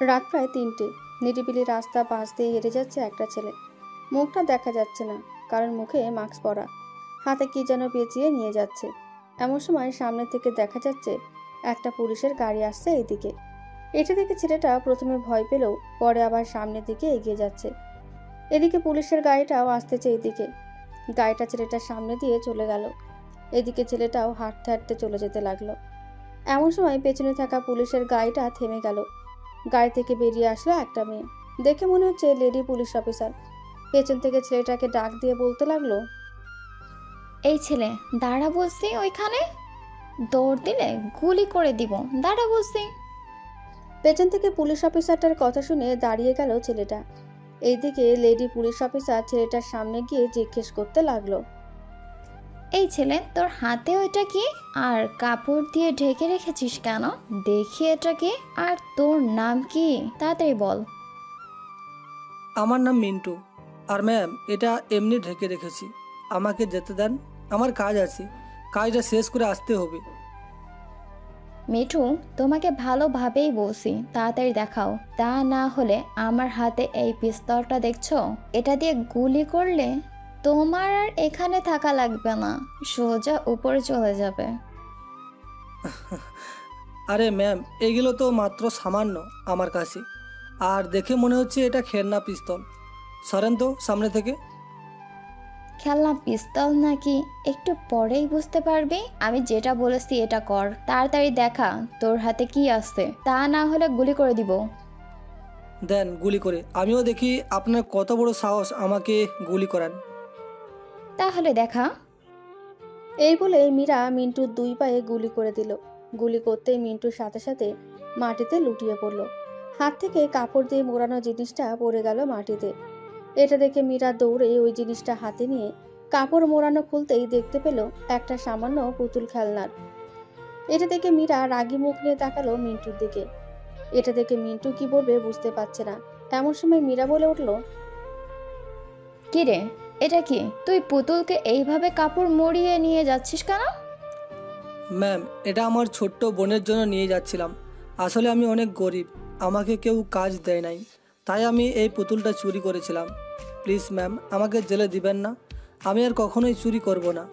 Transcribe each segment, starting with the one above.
রাত প্রায় ৩টে। নিরিবিলি রাস্তা পাশ দিয়ে হেঁটে যাচ্ছে একটা ছেলে। মুখটা দেখা যাচ্ছে না, কারণ মুখে মাস্ক পরা, হাতে কি যেন পেঁচিয়ে নিয়ে যাচ্ছে। এমন সময় সামনে থেকে দেখা যাচ্ছে একটা পুলিশের গাড়ি আসছে এইদিকে। এটা দেখে ছেলেটা প্রথমে ভয় পেলেও পরে আবার সামনের দিকে এগিয়ে যাচ্ছে। এদিকে পুলিশের গাড়িটাও আসতেছে এইদিকে। গাড়িটা ছেলেটার সামনে দিয়ে চলে গেল। এদিকে ছেলেটাও হাঁটতে হাঁটতে চলে যেতে লাগলো। এমন সময় পেছনে থাকা পুলিশের গাড়িটা থেমে গেল। গাড়ি থেকে বেরিয়ে আসলো একটা মেয়ে। দেখে মনে হচ্ছে লেডি পুলিশ অফিসার। পেছন থেকে ছেলেটাকে ডাক দিয়ে বলতে লাগলো, এই ছেলে, দাঁড়া বলছি ওইখানে। দৌড় দিলে গুলি করে দিব, দাঁড়া বলছি। পেছন থেকে পুলিশ অফিসারটার কথা শুনে দাঁড়িয়ে গেল ছেলেটা। এইদিকে লেডি পুলিশ অফিসার ছেলেটার সামনে গিয়ে জিজ্ঞেস করতে লাগলো, এই ছেলে, তোর হাতে ওইটা কি? আর কাপড় দিয়ে ঢেকে রেখেছিস কেন? দেখি এটা কি, আর তোর নাম কি? তাড়াতাড়ি বল। আমার নাম মিন্টু। আর ম্যাম, এটা এমনি ঢেকে রেখেছি। আমাকে যেতে দেন, আমার কাজ আছে, কাজটা শেষ করে আসতে হবে। মিঠু, তোমাকে ভালোভাবেই বলছি তাড়াতাড়ি দেখাও, তা না হলে আমার হাতে এই পিস্তলটা দেখছো, এটা দিয়ে গুলি করলে তোমার আর এখানে থাকা লাগবে না, সোজা উপরে চলে যাবে। আরে ম্যাম, এগুলো তো মাত্র সামান্য আমার কাছে, আর দেখে মনে হচ্ছে এটা খেলনা পিস্তল। সরেন তো সামনে থেকে। খেলনা পিস্তল নাকি একটু পরেই বুঝতে পারবি। আমি যেটা বলেছি এটা কর, তাড়াতাড়ি দেখা তোর হাতে কি আছে, তা না হলে গুলি করে দিব। দেন গুলি করে, আমিও দেখি আপনার কত বড় সাহস আমাকে গুলি করান। তাহলে দেখা। এই বলে মীরা মিন্টুর 2 পায়ে গুলি করে দিল। গুলি করতেই মিন্টুর সাথে সাথে মাটিতে লুটিয়ে পড়ল। হাত থেকে কাপড় দিয়ে মোড়ানো জিনিসটা পড়ে গেল মাটিতে। এটা দেখে মীরা দৌড়ে ওই জিনিসটা হাতে নিয়ে কাপড় মোড়ানো খুলতেই দেখতে পেল একটা সামান্য পুতুল খেলনার। এটা দেখে মীরা রাগী মুখ নিয়ে তাকালো মিন্টুর দিকে। এটা দেখে মিন্টু কি বলবে বুঝতে পারছে না। এমন সময় মীরা বলে উঠল, কি রে, এটা কি? তুই পুতুলকে এইভাবে কাপড় মুড়িয়ে নিয়ে যাচ্ছিস কেন? ম্যাম, এটা আমার ছোট্ট বোনের জন্য নিয়ে যাচ্ছিলাম। আসলে আমি অনেক গরিব, আমাকে কেউ কাজ দেয় নাই, তাই আমি এই পুতুলটা চুরি করেছিলাম। প্লিজ ম্যাম, আমাকে জেলে দিবেন না, আমি আর কখনোই চুরি করব না।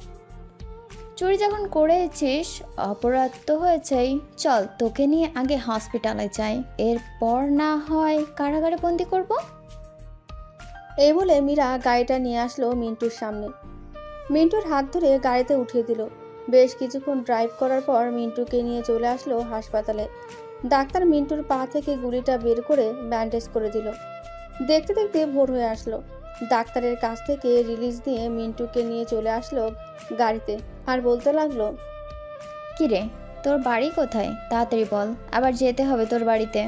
চুরি যখন করেছিস, অপরাধ তো হয়েছেই। চল, তোকে নিয়ে আগে হসপিটালে যাই, এরপর না হয় কারাগারে বন্দি করব। এই বলে মীরা গাড়িটা নিয়ে আসলো মিন্টুর সামনে। মিন্টুর হাত ধরে গাড়িতে উঠিয়ে দিল। বেশ কিছুক্ষণ ড্রাইভ করার পর মিন্টুকে নিয়ে চলে আসলো হাসপাতালে। ডাক্তার মিন্টুর পা থেকে গুলিটা বের করে ব্যান্ডেজ করে দিল। দেখতে দেখতে ভোর হয়ে আসলো। ডাক্তারের কাছ থেকে রিলিজ দিয়ে মিন্টুকে নিয়ে চলে আসলো গাড়িতে, আর বলতে লাগলো, কি রে, তোর বাড়ি কোথায়? তাড়াতাড়ি বল, আবার যেতে হবে তোর বাড়িতে।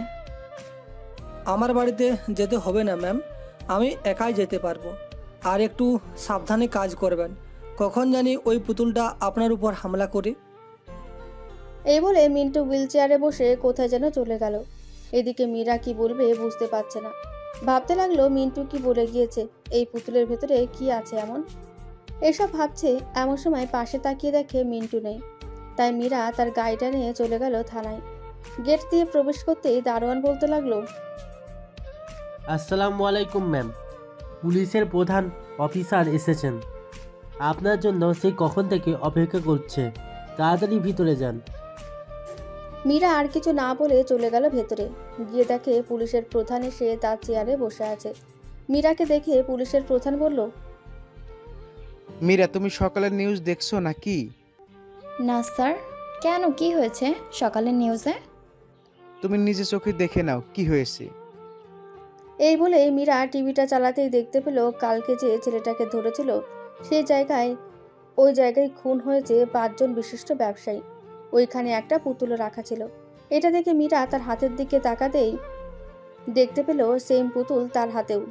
আমার বাড়িতে যেতে হবে না ম্যাম, আমি একাই যেতে পারবো। আর একটু সাবধানে কাজ করবেন, কখন জানি ওই পুতুলটা আপনার উপর হামলা করে। এই বলে মিন্টু হুইল চেয়ারে বসে কোথায় যেন চলে গেল। এদিকে মীরা কি বলবে বুঝতে পারছে না। ভাবতে লাগলো মিন্টু কি বলে গিয়েছে, এই পুতুলের ভেতরে কি আছে এমন। এসব ভাবছে, এমন সময় পাশে তাকিয়ে দেখে মিন্টু নেই। তাই মীরা তার গাড়িটা নিয়ে চলে গেল থানায়। গেট দিয়ে প্রবেশ করতেই দারোয়ান বলতে লাগলো, আসসালামু আলাইকুম ম্যাম, পুলিশের প্রধান অফিসার এসেছেন। আপনার জন্য সে কখন থেকে অপেক্ষা করছে, তাড়াতাড়ি ভিতরে যান। মীরা আর কিছু না বলে চলে গেল ভেতরে। গিয়ে দেখে পুলিশের প্রধান এসে তার চেয়ারে বসে আছে। মীরাকে দেখে পুলিশের প্রধান বলল, মীরা, তুমি সকালের নিউজ দেখছো নাকি? না স্যার। কেন, কি হয়েছে সকালের নিউজে? তুমি নিজে চোখে দেখে নাও কি হয়েছে। এই বলে মীরা টিভিটা চালাতেই দেখতে পেল কালকে যে ছেলেটাকে ধরেছিল ওই জায়গায় খুন হয়েছে 5 জন বিশিষ্ট ব্যবসায়ী। ওইখানে একটা পুতুলও রাখা ছিল। এটা দেখে মীরা তার হাতের দিকে তাকাতেই দেখতে পেল সেম পুতুল তার হাতেও।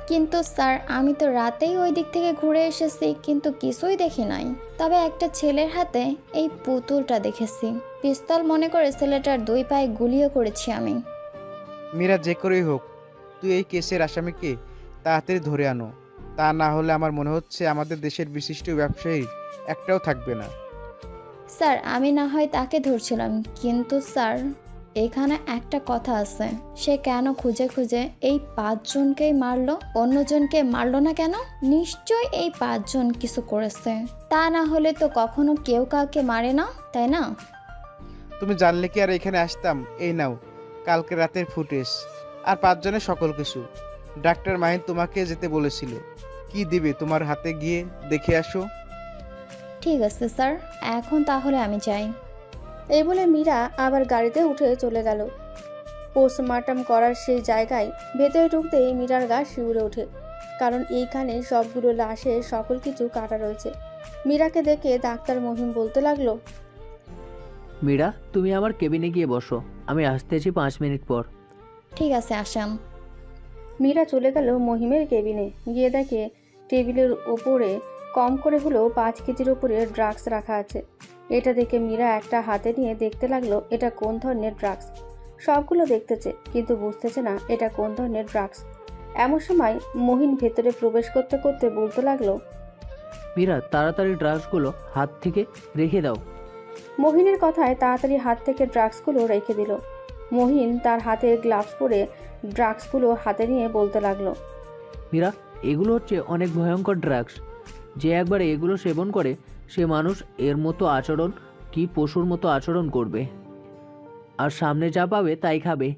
কিন্তু স্যার, আমি তো রাতেই ওই দিক থেকে ঘুরে এসেছি, কিন্তু কিছুই দেখি নাই। তবে একটা ছেলের হাতে এই পুতুলটা দেখেছি। পিস্তল মনে করে ছেলেটার 2 পায়ে গুলিও করেছি আমি। মীরা, যে করেই হোক, তুই এই কেসের আসামিকে তাড়াতাড়ি ধরে আনো, তা না হলে আমার মনে হচ্ছে আমাদের দেশের বিশিষ্ট ব্যবসায়ী একটাও থাকবে না। স্যার আমি না হয় তাকে ধরছিলাম, কিন্তু স্যার এখানে একটা কথা আছে, সে কেন খুঁজে খুঁজে এই 5 জনকেই মারলো, অন্যজনকে মারলো না কেন? নিশ্চয় এই 5 জন কিছু করেছে, তা না হলে তো কখনো কেউ কাউকে মারে না, তাই না? তুমি জানলে কি আর এখানে আসতাম? এই নাও কালকে রাতের ফুটেজ আর 5 জনের সকল কিছু। ডাক্তার মাহিন তোমাকে যেতে বলেছিল। কি দিবে তোমার হাতে, গিয়ে দেখে আসো। ঠিক আছে স্যার, এখন তাহলে আমি যাই। এই বলে মীরা আবার গাড়িতে উঠে চলে গেল। পোস্টমর্টম করার সেই জায়গায় ভেতরে ঢুকতেই মীরার গা শিউরে ওঠে, কারণ এইখানে সবগুলো লাশের সকল কিছু কাটা রয়েছে। মীরাকে দেখে ডাক্তার মহিম বলতে লাগলো, মীরা, তুমি আমার কেবিনে গিয়ে বসো, আমি আসতেছি 5 মিনিট পর। ঠিক আছে, আসাম। মীরা চলে গেল মহিমের কেবিনে। গিয়ে দেখে টেবিলের ওপরে কম করে হলেও 5 কেজির ওপরে ড্রাগস রাখা আছে। এটা দেখে মীরা একটা হাতে নিয়ে দেখতে লাগলো এটা কোন ধরনের ড্রাগস। সবগুলো দেখতেছে কিন্তু বুঝতেছে না এটা কোন ধরনের ড্রাগস। এমন সময় মহিন ভেতরে প্রবেশ করতে করতে বলতে লাগলো, মীরা, তাড়াতাড়ি ড্রাগসগুলো হাত থেকে রেখে দাও। মহিনের কথায় তাড়াতাড়ি হাত থেকে ড্রাগসগুলো রেখে দিল। মহিন তার হাতে গ্লাভস পরে ড্রাগসগুলো হাতে নিয়ে বলতে লাগলো, মীরা, এগুলো হচ্ছে অনেক ভয়ঙ্কর ড্রাগস। যে একবার এগুলো সেবন করে সে মানুষ এর মতো আচরণ কি পশুর মতো আচরণ করবে, আর সামনে যা পাবে তাই খাবে।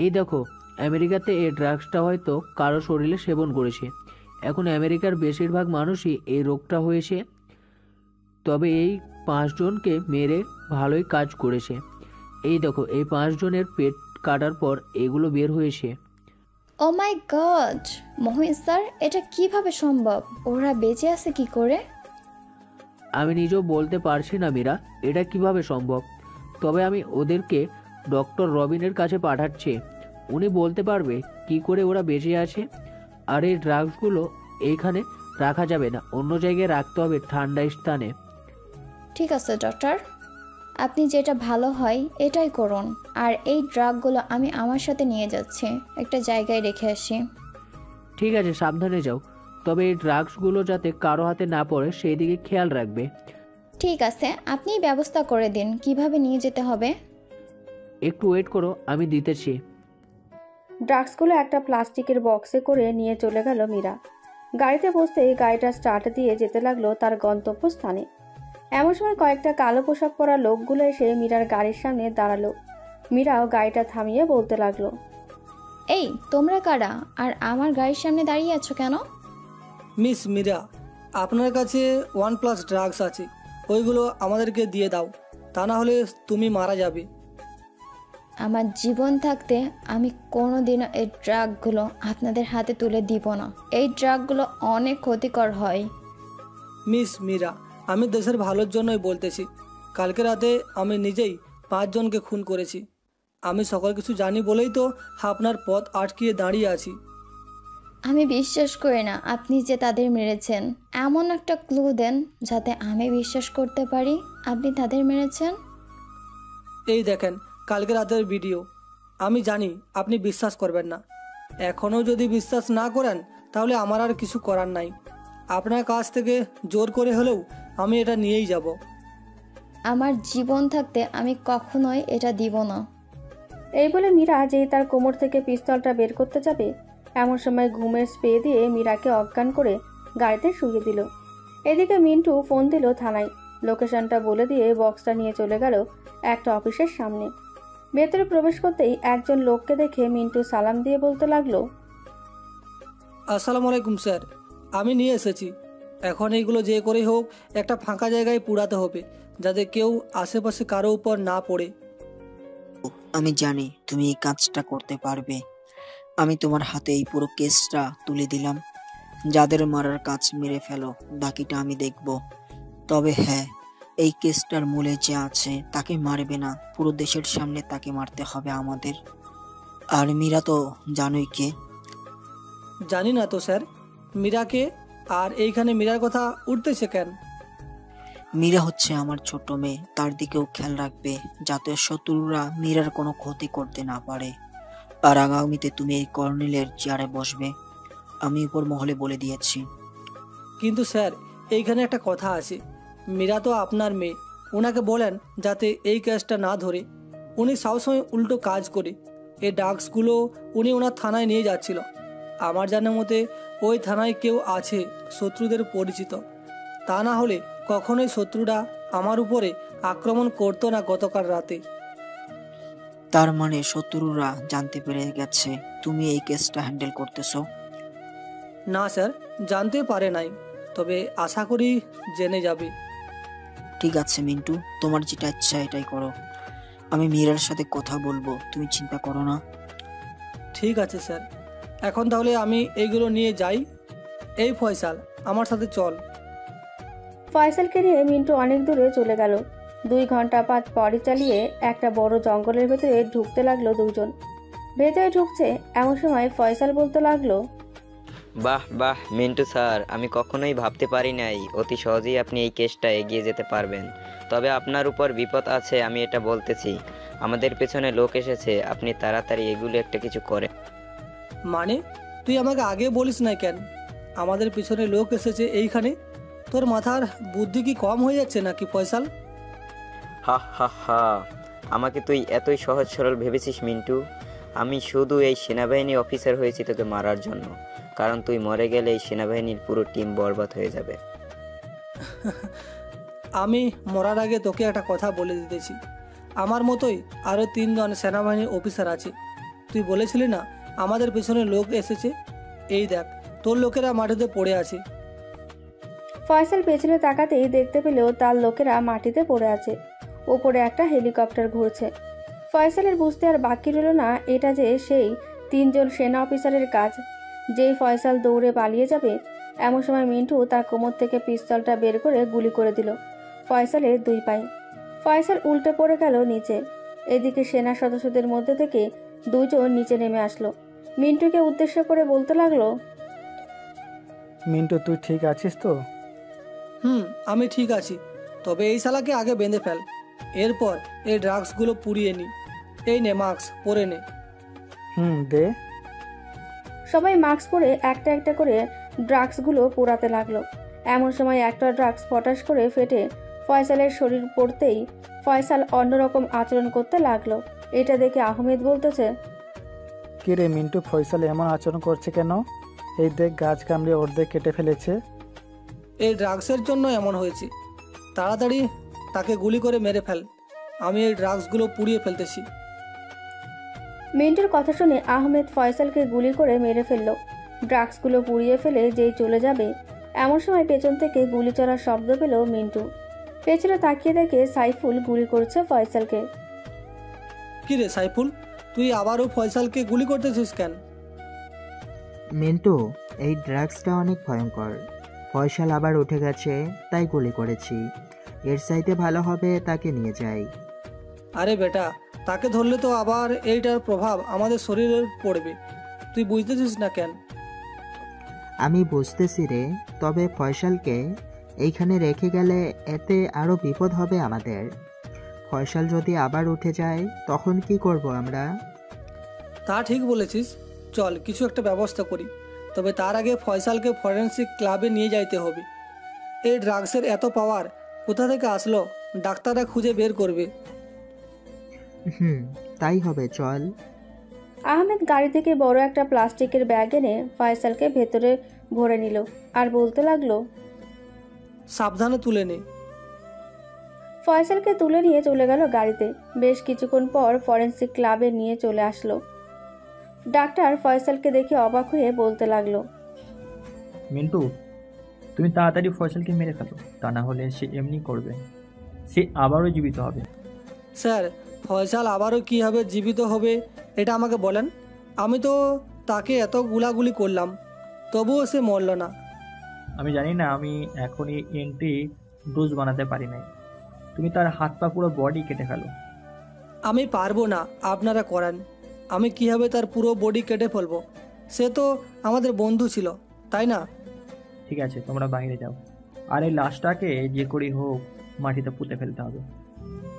এই দেখো, আমেরিকাতে এই ড্রাগসটা হয়তো কারো শরীরে সেবন করেছে। এখন আমেরিকার বেশিরভাগ মানুষই এই রোগটা হয়েছে, তবে এই 5 জনকে মেরে ভালোই কাজ করেছে। এই দেখো, এই 5 জনের পেট কাটার পর এগুলো বের হয়েছে। ও মাই গড, মোহিত স্যার, এটা কিভাবে সম্ভব? ওরা বেঁচে আছে কি করে? আমি নিজেও বলতে পারছি না মীরা, এটা কিভাবে সম্ভব। তবে আমি ওদেরকে ডক্টর রবিনের কাছে পাঠাচ্ছি, উনি বলতে পারবে কি করে ওরা বেঁচে আছে। আর এই ড্রাগসগুলো এইখানে রাখা যাবে না, অন্য জায়গায় রাখতে হবে, ঠান্ডা স্থানে। ঠিক আছে ডক্টর, আপনি যেটা ভালো হয় এটাই করুন। আর এই ড্রাগগুলো আমি আমার সাথে নিয়ে যাচ্ছি, একটা জায়গায় রেখে আসি। ঠিক আছে, সাবধানে যাও, তবে এই ড্রাগসগুলো যাতে কারো হাতে না পড়ে সেই দিকে খেয়াল রাখবে। ঠিক আছে, আপনিই ব্যবস্থা করে দিন কিভাবে নিয়ে যেতে হবে। একটু ওয়েট করো, আমি দিতেছি। ড্রাগসগুলো একটা প্লাস্টিকের বক্সে করে নিয়ে চলে গেল মীরা। গাড়িতে বসতেই গাড়িটা স্টার্ট দিয়ে যেতে লাগলো তার গন্তব্যস্থানে। এমন সময় কয়েকটা কালো পোশাক পরা লোকগুলো এসে মীরার গাড়ির সামনে দাঁড়ালো। মীরাও গাড়িটা থামিয়ে বলতে লাগলো, এই তোমরা কারা, আর আমার গাড়ির সামনে দাঁড়িয়ে আছো কেন? মিস মীরা, আপনার কাছে 1+ ড্রাগস আছে, ওইগুলো আমাদেরকে দিয়ে দাও, তা না হলে তুমি মারা যাবে। আমার জীবন থাকতে আমি কোনোদিনও এই ড্রাগগুলো আপনাদের হাতে তুলে দিব না। এই ড্রাগগুলো অনেক ক্ষতিকর হয়। মিস মীরা, আমি দেশের ভালোর জন্যই বলতেছি। কালকে রাতে আমি নিজেই 5 জনকে খুন করেছি। আমি সকল কিছু জানি বলেই তো আপনার পথ আটকিয়ে দাঁড়িয়ে আছি। আমি বিশ্বাস করি না আপনি যে তাদের মেরেছেন। এমন একটা ক্লু দেন যাতে আমি বিশ্বাস করতে পারি আপনি তাদের মেরেছেন। এই দেখেন কালকে রাতের ভিডিও। আমি জানি আপনি বিশ্বাস করবেন না, এখনও যদি বিশ্বাস না করেন তাহলে আমার আর কিছু করার নাই। আপনার কাছ থেকে জোর করে হলেও আমি এটা নিয়েই যাব। আমার জীবন থাকতে আমি কখনোই এটা দিব না। এই বলে মীরা যেই তার কোমর থেকে পিস্তলটা বের করতে যাবে, এমন সময় ঘুমের স্প্রে দিয়ে মীরাকে অজ্ঞান করে গাড়িতে শুইয়ে দিল। এদিকে মিন্টু ফোন দিল থানায়। লোকেশনটা বলে দিয়ে বক্সটা নিয়ে চলে গেল একটা অফিসের সামনে। ভেতরে প্রবেশ করতেই একজন লোককে দেখে মিন্টু সালাম দিয়ে বলতে লাগলো, আসসালামু আলাইকুম স্যার, আমি নিয়ে এসেছি। এখন এইগুলো যে করে হোক একটা ফাঁকা জায়গায় পুড়াতে হবে, যাতে কেউ আশেপাশে কারো উপর না পড়ে। আমি জানি তুমি এই কাজটা করতে পারবে। আমি তোমার হাতে এই পুরো কেসটা তুলে দিলাম। যাদের মারার কাজ মেরে ফেলো, বাকিটা আমি দেখব। তবে হ্যাঁ, এই কেসটার মূলে যে আছে তাকে মারবে না, পুরো দেশের সামনে তাকে মারতে হবে আমাদের। আর মীরা তো জানোই কে। জানি না তো স্যার, মীরাকে? আর এইখানে মীরার কথা উঠতেছে কেন? মীরা হচ্ছে আমার ছোট মেয়ে, তার দিকেও খেয়াল রাখবে যাতে শত্রুরা মীরার কোনো ক্ষতি করতে না পারে। আর আগামীতে তুমি এই কর্নেলের চেয়ারে বসবে, আমি উপর মহলে বলে দিয়েছি। কিন্তু স্যার, এইখানে একটা কথা আছে, মীরা তো আপনার মেয়ে, ওনাকে বলেন যাতে এই কেসটা না ধরে। উনি সবসময় উল্টো কাজ করে। এই ড্রাগসগুলো উনি ওনার থানায় নিয়ে যাচ্ছিল। আমার জানার মতে ওই থানায় কেউ আছে শত্রুদের পরিচিত। তা না হলে কখনোই শত্রুরা আমার উপরে আক্রমণ করতো না গতকাল রাতে। তার মানে শত্রুরা জানতে পেরে গেছে তুমি এই কেসটা হ্যান্ডেল করতেছো? না স্যার, জানতে পারে নাই, তবে আশা করি জেনে যাবে। ঠিক আছে মিন্টু, তোমার যেটা ইচ্ছা এটাই করো। আমি মীরার সাথে কথা বলবো, তুমি চিন্তা করো না। ঠিক আছে স্যার, এখন তাহলে আমি এইগুলো নিয়ে যাই। এই ফয়সাল, আমার সাথে চল। ফয়সালকে নিয়ে মিন্টু অনেক দূরে চলে গেল। 2 ঘন্টা পরে চালিয়ে একটা বড় জঙ্গলের ভেতরে ঢুকতে লাগলো দুজন। ভেতরে ঢুকছে এমন সময় ফয়সাল বলতে লাগলো, বাহ বাহ মিন্টু স্যার, আমি কখনোই ভাবতে পারি নাই অতি সহজেই আপনি এই কেসটা এগিয়ে যেতে পারবেন। তবে আপনার উপর বিপদ আছে, আমি এটা বলতেছি। আমাদের পেছনে লোক এসেছে, আপনি তাড়াতাড়ি এগুলো একটা কিছু করেন। মানে তুই আমাকে আগে বলিস না কেন? আমাদের পিছনে লোক এসেছে এইখানে? তোর মাথার বুদ্ধি কি কম হয়ে যাচ্ছে নাকি ফয়সাল? হা হা হা, আমাকে তুই এতই সহজ সরল ভেবেছিস মিন্টু? আমি শুধু এই সেনাবাহিনী অফিসার হয়েছি তোকে মারার জন্য, কারণ তুই মরে গেলে এই সেনাবাহিনীর পুরো টিম বরবাদ হয়ে যাবে। আমি মরার আগে তোকে একটা কথা বলে দিতেছি, আমার মতোই আরও 3 জন সেনাবাহিনীর অফিসার আছে। তুই বলেছিলি না আমাদের পেছনে লোক এসেছে? এই দেখ, তোর লোকেরা মাটিতে পড়ে আছে। ফয়সাল পেছনে তাকাতেই দেখতে পেলেও তার লোকেরা মাটিতে পড়ে আছে। ওপরে একটা হেলিকপ্টার ঘুরছে। ফয়সালের বুঝতে আর বাকি রইল না এটা যে সেই 3 জন সেনা অফিসারের কাজ। যেই ফয়সাল দৌড়ে পালিয়ে যাবে এমন সময় মিন্টু তার কোমর থেকে পিস্তলটা বের করে গুলি করে দিল ফয়সালের 2 পায়ে। ফয়সাল উল্টে পড়ে গেল নিচে। এদিকে সেনা সদস্যদের মধ্যে থেকে 2 জন নিচে নেমে আসলো। মিন্টুকে উদ্দেশ্য করে বলতে লাগলো, মিন্টু তুই ঠিক আছিস তো? আমি ঠিক আছি, তবে এই শালাকে আগে বেঁধে ফেল, এরপর এই ড্রাগসগুলো পুড়িয়ে নি। এই নে মাস্ক পরে নে। দে। সবাই মাস্ক পরে একটা একটা করে ড্রাগসগুলো পোড়াতে লাগলো। এমন সময় একটা ড্রাগস পটাশ করে ফেটে ফয়সালের শরীর পড়তেই ফয়সাল অন্যরকম আচরণ করতে লাগলো। এটা দেখে আহমেদ বলতেছে, কি রে মিন্টু, ফয়সাল এমন আচরণ করছে কেন? এই দেখ, গাছ কামড়ে অর্ধেক কেটে ফেলেছে। এই ড্রাগসের জন্য এমন হয়েছে। তাড়াতাড়ি তাকে গুলি করে মেরে ফেল, আমি এই ড্রাগসগুলো পুড়িয়ে ফেলতেছি। মিন্টুর কথা শুনে আহমেদ ফয়সালকে গুলি করে মেরে ফেলল। ড্রাগসগুলো পুড়িয়ে ফেলে যেই চলে যাবে এমন সময় পেছন থেকে গুলি চড়ার শব্দ পেল মিন্টু। পেছনে তাকিয়ে দেখে সাইফুল গুলি করছে ফয়সালকে। কি রে সাইফুল, তুই আবারও ফয়সালকে গুলি করতেছিস কেন? মিন্টু, এই ড্রাগসটা অনেক ভয়ঙ্কর। ফয়সাল আবার উঠে গেছে, তাই গুলি করেছি। এর চাইতে ভালো হবে তাকে নিয়ে যাই। আরে বেটা, তাকে ধরলে তো আবার এইটার প্রভাব আমাদের শরীরে পড়বে, তুই বুঝতেছিস না কেন? আমি বুঝতেছি রে, তবে ফয়সালকে এইখানে রেখে গেলে এতে আরও বিপদ হবে আমাদের। ফয়সাল যদি আবার উঠে যায় তখন কি করব আমরা? তা ঠিক বলেছিস, চল কিছু একটা ব্যবস্থা করি। তবে তার আগে ফয়সালকে ফরেন্সিক ক্লাবে নিয়ে যাইতে হবে। এই ড্রাগসের এত পাওয়ার কোথা থেকে আসলো ডাক্তাররা খুঁজে বের করবে। তাই হবে, চল। আহমেদ গাড়ি থেকে বড় একটা প্লাস্টিকের ব্যাগ এনে ফয়সালকে ভেতরে ভরে নিল আর বলতে লাগলো, সাবধানে তুলে নে। ফয়সালকে তুলে নিয়ে চলে গেল গাড়িতে। বেশ কিছুক্ষণ পর ফরেন্সিক ক্লাবে নিয়ে চলে আসলো। ডাক্তার ফয়সালকে দেখে অবাক হয়ে বলতে লাগলো, মিন্টু, তুমি তাড়াতাড়ি ফয়সালকে মেরে ফেলো, তা না হলে সে এমনি করবে, সে আবারও জীবিত হবে। স্যার, ফয়সাল আবারও কীভাবে জীবিত হবে এটা আমাকে বলেন। আমি তো তাকে এত গুলাগুলি করলাম, তবুও সে মরল না। আমি জানি না, আমি এখনই এন্টি ডোজ বানাতে পারি নাই। তুমি তার হাত পা পুরো বডি কেটে ফেলো। আমি পারবো না, আপনারা করান। আমি কীভাবে তার পুরো বডি কেটে ফেলবো? সে তো আমাদের বন্ধু ছিল, তাই না? ঠিক আছে, তোমরা বাইরে যাও, আর এই লাশটাকে যে করেই হোক মাটিতে পুঁতে ফেলতে হবে।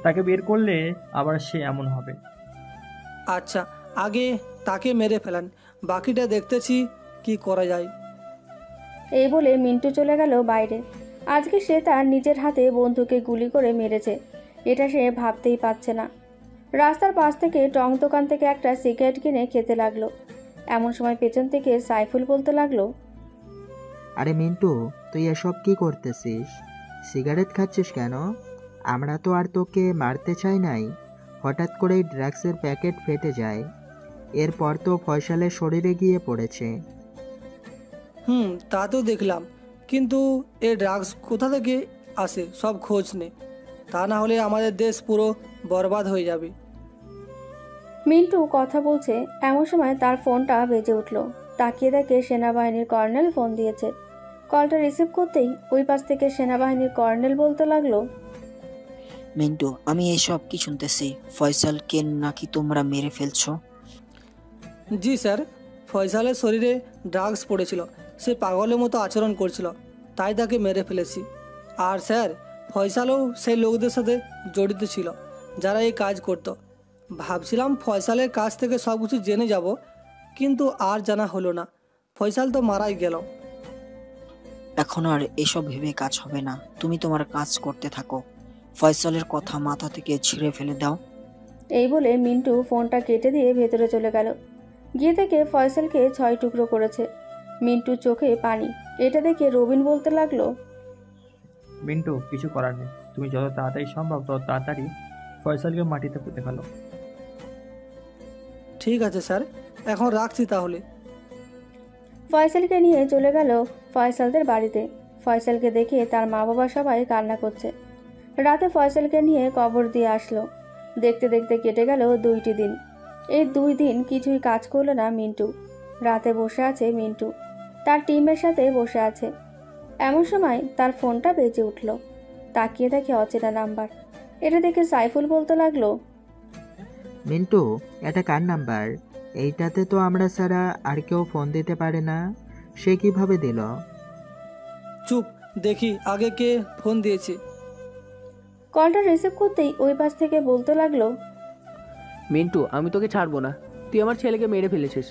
তাকে বের করলে আবার সে এমন হবে। আচ্ছা, আগে তাকে মেরে ফেলান, বাকিটা দেখতেছি কি করা যায়। এই বলে মিন্টু চলে গেল বাইরে। আজকে সে তার নিজের হাতে বন্ধুকে গুলি করে মেরেছে, এটা সে ভাবতেই পারছে না। রাস্তার পাশ থেকে টং দোকান থেকে একটা সিগারেট কিনে খেতে লাগলো। এমন সময় পেছন থেকে সাইফুল বলতে লাগলো, আরে মিন্টু, তুই এসব কি করতেছিস? সিগারেট খাচ্ছিস কেন? আমরা তো আর তোকে মারতে চাই নাই। হঠাৎ করেই ড্রাগসের প্যাকেট ফেটে যায়, এরপর তো ফয়সালের শরীরে গিয়ে পড়েছে। তা তো দেখলাম, কিন্তু এই ড্রাগস কোথা থেকে আসে সব খোঁজ নে, তা না হলে আমাদের দেশ পুরো বরবাদ হয়ে যাবে। মিন্টু কথা বলছে এমন সময় তার ফোনটা বেজে উঠল। তাকিয়ে দেখে সেনাবাহিনীর কর্নেল ফোন দিয়েছে। কলটা রিসিভ করতেই ওই পাশ থেকে সেনাবাহিনীর কর্নেল বলতে লাগলো, মিন্টু, আমি এইসব কি শুনতেছি? ফয়সালকে নাকি তোমরা মেরে ফেলছো? জি স্যার, ফয়সালের শরীরে ড্রাগস পড়েছিল, সে পাগলের মতো আচরণ করছিল, তাই তাকে মেরে ফেলেছি। আর স্যার, ফয়সালও সেই লোকদের সাথে জড়িত ছিল যারা এই কাজ করত। ভাবছিলাম ফয়সালের কাছ থেকে সব কিছু জেনে যাব, কিন্তু আর জানা হলো না। ফয়সাল তো মারাই গেল। এখন আর এসব ভেবে কাজ হবে না, তুমি তোমার কাজ করতে থাকো। ফয়সালের কথা মাথা থেকে ছিঁড়ে ফেলে দাও। এই বলে মিন্টু ফোনটা কেটে দিয়ে ভেতরে চলে গেল। গিয়ে দেখে ফয়সালকে 6 টুকরো করেছে। মিন্টু চোখে পানি। এটা দেখে রবিন বলতে লাগলো, মিন্টু, কিছু করার নেই, তুমি যত তাড়াতাড়ি সম্ভব তত তাড়াতাড়ি ফয়সালকে মাটিতে পুঁতে ফেলো। ঠিক আছে স্যার, এখন রাখছি তাহলে। ফয়সালকে নিয়ে চলে গেল ফয়সালদের বাড়িতে। ফয়সালকে দেখে তার মা বাবা সবাই কান্না করছে। রাতে ফয়সালকে নিয়ে কবর দিয়ে আসলো। দেখতে দেখতে কেটে গেল 2টি দিন। এই 2 দিন কিছুই কাজ করলো না মিন্টু। রাতে বসে আছে মিন্টু, তার টিমের সাথে বসে আছে। এমন সময় তার ফোনটা বেজে উঠল। তাকিয়ে দেখে অচেনা নাম্বার। এটা দেখে সাইফুল বলতে লাগলো, মিন্টু, এটা কার নাম্বার? এইটাতে তো আমরা ছাড়া আর কেউ ফোন দিতে পারে না, সে কিভাবে দিল? চুপ, দেখি আগে কে ফোন দিয়েছে। কলটা রিসিভ করতেই ওই পাশ থেকে বলতে লাগলো, মিন্টু, আমি তোকে ছাড়বো না। তুই আমার ছেলেকে মেরে ফেলেছিস।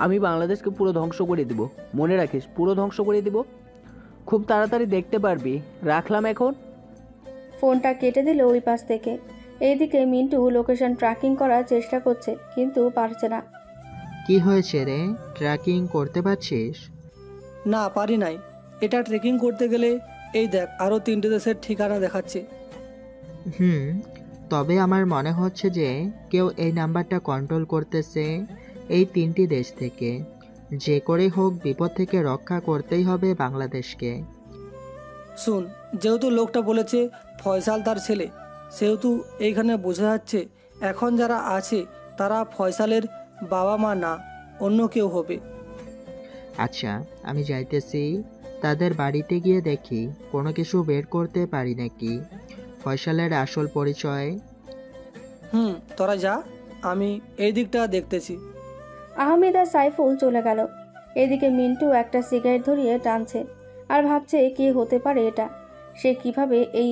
আমি বাংলাদেশকে পুরো ধ্বংস করে দিব, মনে রাখিস, পুরো ধ্বংস করে দিব। খুব তাড়াতাড়ি দেখতে পারবি। রাখলাম এখন। ফোনটা কেটে দিল ওই পাশ থেকে। এইদিকে মিন্টু লোকেশন ট্র্যাকিং করার চেষ্টা করছে, কিন্তু পারছে না। কি হয়েছে রে? ট্র্যাকিং করতে পারছিস? না, পারি নাই। এটা ট্রেকিং করতে গেলে এই দেখ আরও 3টে দেশের ঠিকানা দেখাচ্ছে। তবে আমার মনে হচ্ছে যে কেউ এই নাম্বারটা কন্ট্রোল করতেছে এই 3টি দেশ থেকে। যে করে হোক বিপদ থেকে রক্ষা করতেই হবে বাংলাদেশকে। শুন, যেহেতু লোকটা বলেছে ফয়সাল তার ছেলে, সেহেতু এইখানে বোঝা যাচ্ছে এখন যারা আছে তারা ফয়সালের বাবা মা না, অন্য কেউ হবে। আচ্ছা, আমি যাইতেছি, তাদের বাড়িতে গিয়ে দেখি কোনো কিছু বের করতে পারি নাকি, ফয়সালের আসল পরিচয়। তোরা যা, আমি এই দিকটা দেখতেছি। আহমেদ আর সাইফুল চলে গেল। এদিকে মিন্টু একটা সিগারেট ধরিয়ে টানছে আর ভাবছে কে হতে পারে এটা। সে কিভাবে এই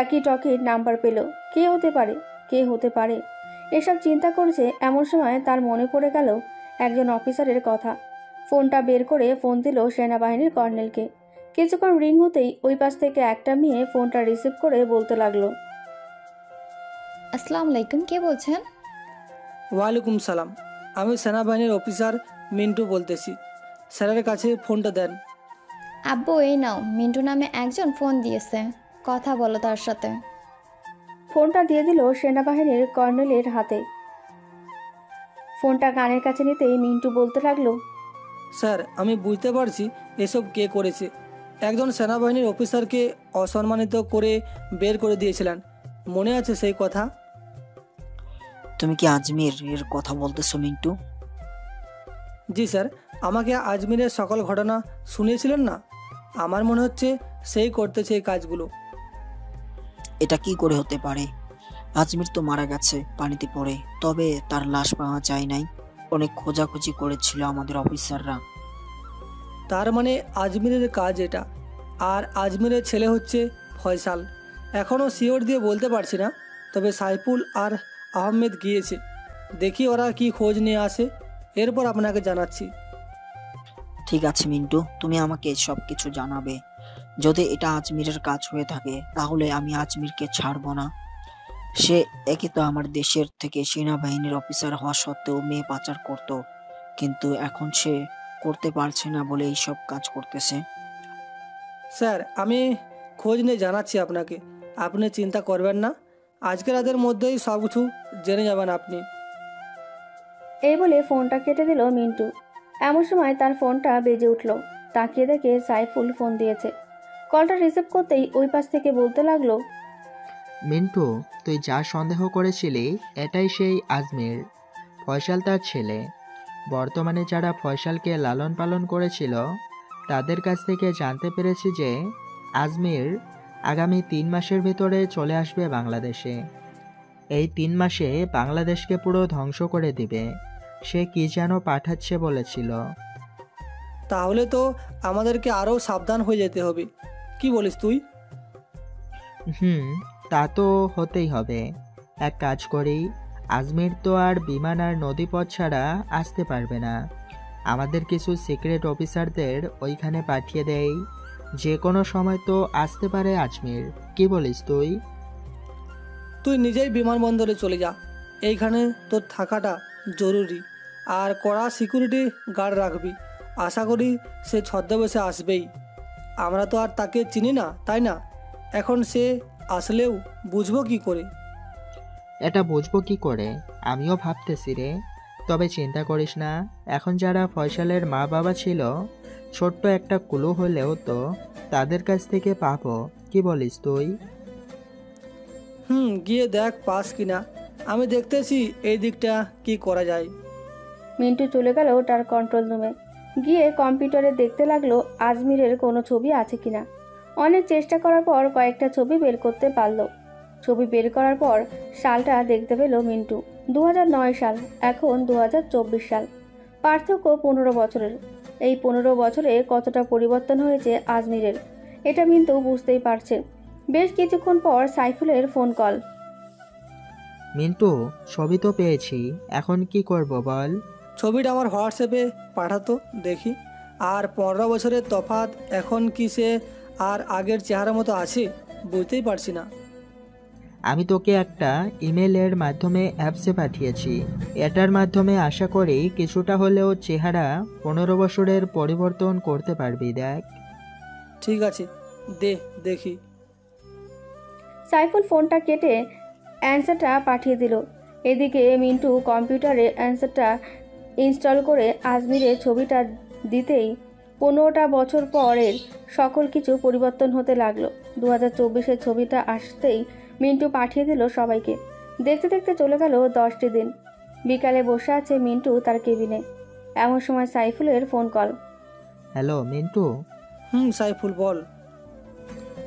একই টকের নাম্বার পেল? কে হতে পারে, কে হতে পারে? এসব চিন্তা করছে এমন সময় তার মনে পড়ে গেল একজন অফিসারের কথা। ফোনটা বের করে ফোন দিল সেনাবাহিনীর কর্নেলকে। কিছুক্ষণ রিং হতেই ওই পাশ থেকে একটা মেয়ে ফোনটা রিসিভ করে বলতে লাগলো, আসসালামু আলাইকুম, কে বলছেন? ওয়ালাইকুম সালাম, আমি সেনাবাহিনীর অফিসার মিন্টু বলতেছি। স্যারের কাছে ফোনটা দেন। আব্বু, এই নাও, মিন্টু নামে একজন ফোন দিয়েছে, কথা বলো তার সাথে। ফোনটা দিয়ে দিল সেনাবাহিনীর কর্নেলের হাতে। ফোনটা কানের কাছে নিতেই মিন্টু বলতে লাগলো, স্যার, আমি বুঝতে পারছি এসব কে করেছে। একজন সেনাবাহিনীর অফিসারকে অসম্মানিত করে বের করে দিয়েছিলেন, মনে আছে সেই কথা? তুমি কি আজমির এর কথা বলতেছো মিন্টু? জি স্যার, আমাকে আজমিরের সকল ঘটনা শুনিয়েছিলেন না? আমার মনে হচ্ছে সেই করতেছে এই কাজগুলো। এটা কি করে হতে পারে? আজমির তো মারা গেছে পানিতে পড়ে, তবে তার লাশ পাওয়া যায় নাই। অনেক খোঁজাখুঁজি করেছিল আমাদের অফিসাররা। তার মানে আজমিরের কাজ এটা, আর আজমিরের ছেলে হচ্ছে ফয়সাল। এখনও শিওর দিয়ে বলতে পারছি না, তবে সাইফুল আর আহমেদ গিয়েছে, দেখি ওরা কি খোঁজ নিয়ে আসে, এরপর আপনাকে জানাচ্ছি। ঠিক আছে মিন্টু, তুমি আমাকে সব কিছু জানাবে। যদি এটা আজমিরের কাজ হয়ে থাকে তাহলে আমি আজমিরকে ছাড়বো না। সে একে তো আমার দেশের থেকে সেনাবাহিনীর অফিসার হওয়া সত্ত্বেও মেয়ে পাচার করত, কিন্তু এখন সে করতে পারছে না বলে এইসব কাজ করতেছে। স্যার, আমি খোঁজ নিয়ে জানাচ্ছি আপনাকে, আপনি চিন্তা করবেন না। আজকে রাতের মধ্যেই সব কিছু জেনে যাবেন আপনি। এই বলে ফোনটা কেটে দিল মিন্টু। এমন সময় তার ফোনটা বেজে উঠল। তাকিয়ে দেখে সাইফুল ফোন দিয়েছে। কলটা রিসিভ করতেই ওই পাশ থেকে বলতে লাগলো, মিন্টু, তুই যা সন্দেহ করেছিলি এটাই সেই আজমির, ফয়সাল তার ছেলে। বর্তমানে যারা ফয়সালকে লালন পালন করেছিল তাদের কাছ থেকে জানতে পেরেছি যে আজমির আগামী 3 মাসের ভিতরে চলে আসবে বাংলাদেশে। এই 3 মাসে বাংলাদেশকে পুরো ধ্বংস করে দিবে। সে কি যেন পাঠাচ্ছে বলেছিল। তাহলে তো আমাদেরকে আরও সাবধান হয়ে যেতে হবে, কি বলিস তুই? তা তো হতেই হবে। এক কাজ করি, আজমির তো আর বিমান আর নদীপথ ছাড়া আসতে পারবে না। আমাদের কিছু সিক্রেট অফিসারদের ওইখানে পাঠিয়ে দেই, যে কোনো সময় তো আসতে পারে আজমির। কি বলিস তুই? তুই নিজেই বিমানবন্দরে চলে যা, এইখানে তোর থাকাটা জরুরি। আর কড়া সিকিউরিটি গার্ড রাখবি। আশা করি সে ছদ্মবেশে আসবেই। আমরা তো আর তাকে চিনি না, তাই না? এখন সে আসলেও বুঝবো কি করে? এটা বুঝবো কি করে আমিও ভাবতেছি রে। তবে চিন্তা করিস না, এখন যারা ফয়সালের মা বাবা ছিল, ছোট্ট একটা ক্লু হলেও তো তাদের কাছ থেকে পাবো। কি বলিস তুই? গিয়ে দেখ পাস কিনা। আমি দেখতেছি এই দিকটা কি করা যায়। মিন্টু চলে গেল তার কন্ট্রোল রুমে। গিয়ে কম্পিউটারে দেখতে লাগলো আজমিরের কোনো ছবি আছে কিনা। অনেক চেষ্টা করার পর কয়েকটা ছবি বের করতে পারলো। ছবি বের করার পর সালটা দেখতে পেল মিন্টু। 2009 সাল, এখন 2024 সাল। পার্থক্য 15 বছরের। এই 15 বছরে কতটা পরিবর্তন হয়েছে আজমিরের, এটা মিন্টু বুঝতেই পারছে। বেশ কিছুক্ষণ পর সাইফুলের ফোন কল। মিন্টু, ছবি তো পেয়েছি, এখন কি করব বল? ছবিটা আমার হোয়াটসঅ্যাপে পাঠাতো দেখি। আর 15 বছরের তফাৎ, এখন কি সে আর আগের চেহারা মতো আছে? বুঝতেই পারছি না। আমি তোকে একটা ইমেলের মাধ্যমে অ্যাপসে পাঠিয়েছি। এটার মাধ্যমে আশা করি কিছুটা হলেও চেহারা 15 বছরের পরিবর্তন করতে পারবি। দেখ। ঠিক আছে, দেখি। সাইফুল ফোনটা কেটে অ্যান্সারটা পাঠিয়ে দিল। এদিকে মিন্টু কম্পিউটারে অ্যান্সারটা ইনস্টল করে আজমিরের ছবিটা দিতেই 15টা বছর পরের সকল কিছু পরিবর্তন হতে লাগলো। 2024-এর ছবিটা আসতেই মিন্টু পাঠিয়ে দিল সবাইকে। দেখতে দেখতে চলে গেল 10টি দিন। বিকালে বসে আছে মিন্টু তার কেবিনে। এমন সময় সাইফুলের phone call. Hello Mintu. Saiful বল।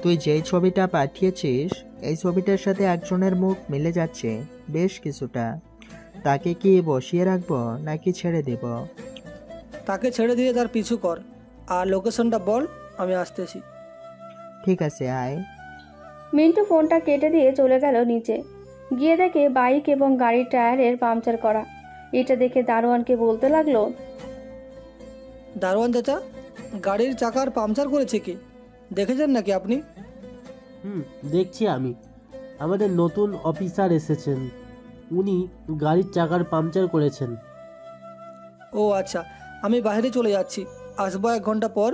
তুই যেই ছবিটা পাঠিয়েছিস এই ছবিটার সাথে একজনের মুখ মিলে যাচ্ছে বেশ কিছুটা। তাকে কি বসিয়ে রাখবো নাকি ছেড়ে দেব? তাকে ছেড়ে দিয়ে তার পিছু কর, আর লোকেশনটা বল, আমি আসতেছি। ঠিক আছে, আয়। মিন্টু ফোনটা কেটে দিয়ে চলে গেল নিচে। গিয়ে দেখে বাইক এবং গাড়ির টায়ারের পাংচার করা। এটা দেখে দারোয়ানকে বলতে লাগলো, দারোয়ান চাচা, গাড়ির চাকার পাংচার করেছে কি? দেখেছেন নাকি আপনি? দেখছি আমি। আমাদের নতুন অফিসার এসেছেন, উনি গাড়ির চাকার পাংচার করেছেন। ও আচ্ছা, আমি বাইরে চলে যাচ্ছি, আসবো 1 ঘন্টা পর।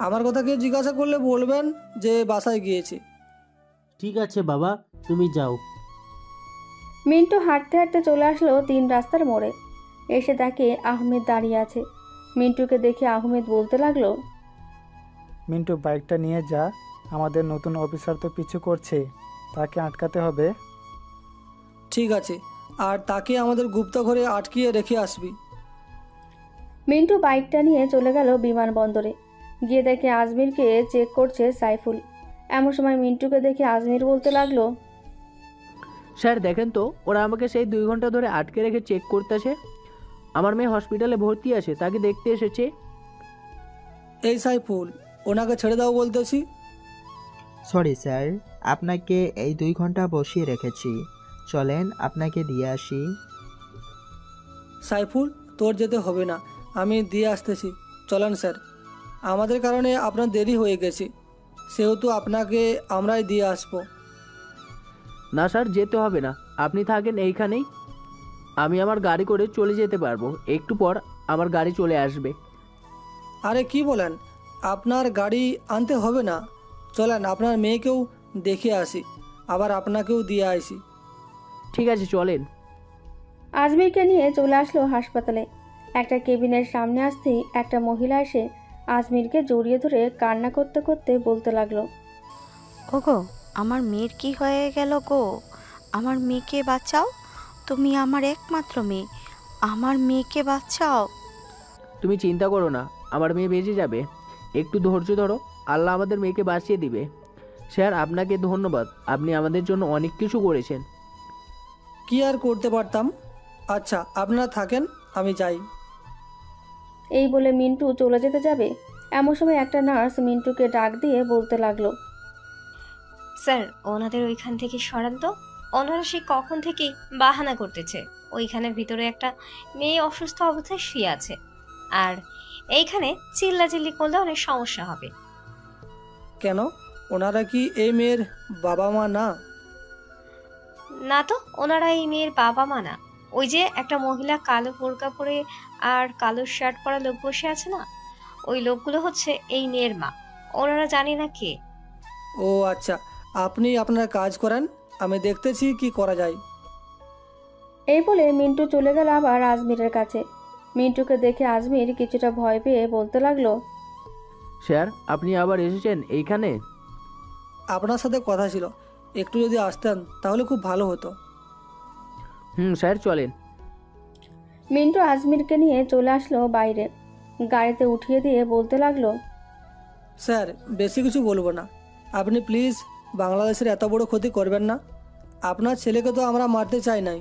আমার কথা কেউ জিজ্ঞাসা করলে বলবেন যে বাসায় গিয়েছে। ঠিক আছে বাবা, তুমি যাও। মিন্টু হাঁটতে হাঁটতে চলে আসলো 3 রাস্তার মোড়ে। এসে দেখে আহমেদ দাঁড়িয়ে আছে। মিন্টুকে দেখে আহমেদ বলতে লাগলো, মিন্টু, বাইকটা নিয়ে যা, আমাদের নতুন অফিসার তো পিছু করছে, তাকে আটকাতে হবে। ঠিক আছে, আর তাকে আমাদের গুপ্তঘরে আটকিয়ে রেখে আসবি। মিন্টু বাইকটা নিয়ে চলে গেল বিমানবন্দরে। গিয়ে দেখে আজমিরকে চেক করছে সাইফুল। এমন সময় মিন্টুকে দেখে আজমির বলতে লাগলো, স্যার দেখেন তো, ওরা আমাকে সেই 2 ঘন্টা ধরে আটকে রেখে চেক করতেছে। আমার মেয়ে হসপিটালে ভর্তি আছে, তাকে দেখতে এসেছে। এই সাইফুল, ওনাকে ছেড়ে দাও বলতেছি। সরি স্যার, আপনাকে এই 2 ঘন্টা বসিয়ে রেখেছি, চলেন আপনাকে দিয়ে আসি। সাইফুল, তোর যেতে হবে না, আমি দিয়ে আসতেছি। চলেন স্যার, আমাদের কারণে আপনার দেরি হয়ে গেছে। সেহেতু আপনাকে আমরাই দিয়ে আসবো। না স্যার, যেতে হবে না, আপনি থাকেন এইখানেই। আমি আমার গাড়ি করে চলে যেতে পারবো, একটু পর আমার গাড়ি চলে আসবে। আরে কি বলেন, আপনার গাড়ি আনতে হবে না, চলেন আপনার মেয়েকেও দেখে আসি, আবার আপনাকেও দিয়ে আসি। ঠিক আছে, চলেন। আজমিরকে নিয়ে চলে আসলো হাসপাতালে। একটা কেবিনের সামনে আসতেই একটা মহিলা এসে আজমিরকে জড়িয়ে ধরে কান্না করতে করতে বলতে লাগলো, ওগো, আমার মেয়ের কি হয়ে গেল গো? আমার মেয়েকে বাঁচাও, তুমি আমার একমাত্র মেয়ে, আমার মেয়েকে বাঁচাও। তুমি চিন্তা করো না, আমার মেয়ে বেঁচে যাবে, একটু ধৈর্য ধরো, আল্লাহ আমাদের মেয়েকে বাঁচিয়ে দিবে। স্যার, আপনাকে ধন্যবাদ, আপনি আমাদের জন্য অনেক কিছু করেছেন। কি আর করতে পারতাম। আচ্ছা আপনারা থাকেন, আমি যাই। এই বলে মিন্টু চলে যেতে যাবে, এমন সময় একটা নার্স মিন্টুকে ডাক দিয়ে বলতে লাগলো, স্যার, ওনাদের ওইখান থেকে সরান তো, ওনারা সে কখন থেকেই বাহানা করতেছে। ওইখানের ভিতরে একটা মেয়ে অসুস্থ অবস্থায় শুয়ে আছে, আর এইখানে চিল্লাচিল্লি করলে অনেক সমস্যা হবে। কেন, ওনারা কি এই মেয়ের বাবা মা না? না তো, ওনারা এই মেয়ের বাবা মা না। ওই যে একটা মহিলা কালো বোরকা পরে আর কালো শার্ট পরা লোক বসে আছে না, ওই লোকগুলো হচ্ছে এই মেয়ের মা। ওনারা জানি না কে। ও আচ্ছা, আপনি আপনার কাজ করেন, আমি দেখতেছি কি করা যায়। এই বলে মিন্টু চলে গেল আবার আজমিরের কাছে। মিন্টুকে দেখে আজমির কিছুটা ভয় পেয়ে বলতে লাগলো, স্যার, আপনি আবার এসেছেন এইখানে? আপনার সাথে কথা ছিল, একটু যদি আসতেন তাহলে খুব ভালো হতো। স্যার, চলেন। মিন্টু আজমিরকে নিয়ে চলে আসলো বাইরে, গাড়িতে উঠিয়ে দিয়ে বলতে লাগলো, স্যার বেশি কিছু বলবো না, আপনি প্লিজ বাংলাদেশের এত বড় ক্ষতি করবেন না। আপনার ছেলেকে তো আমরা মারতে চাই নাই,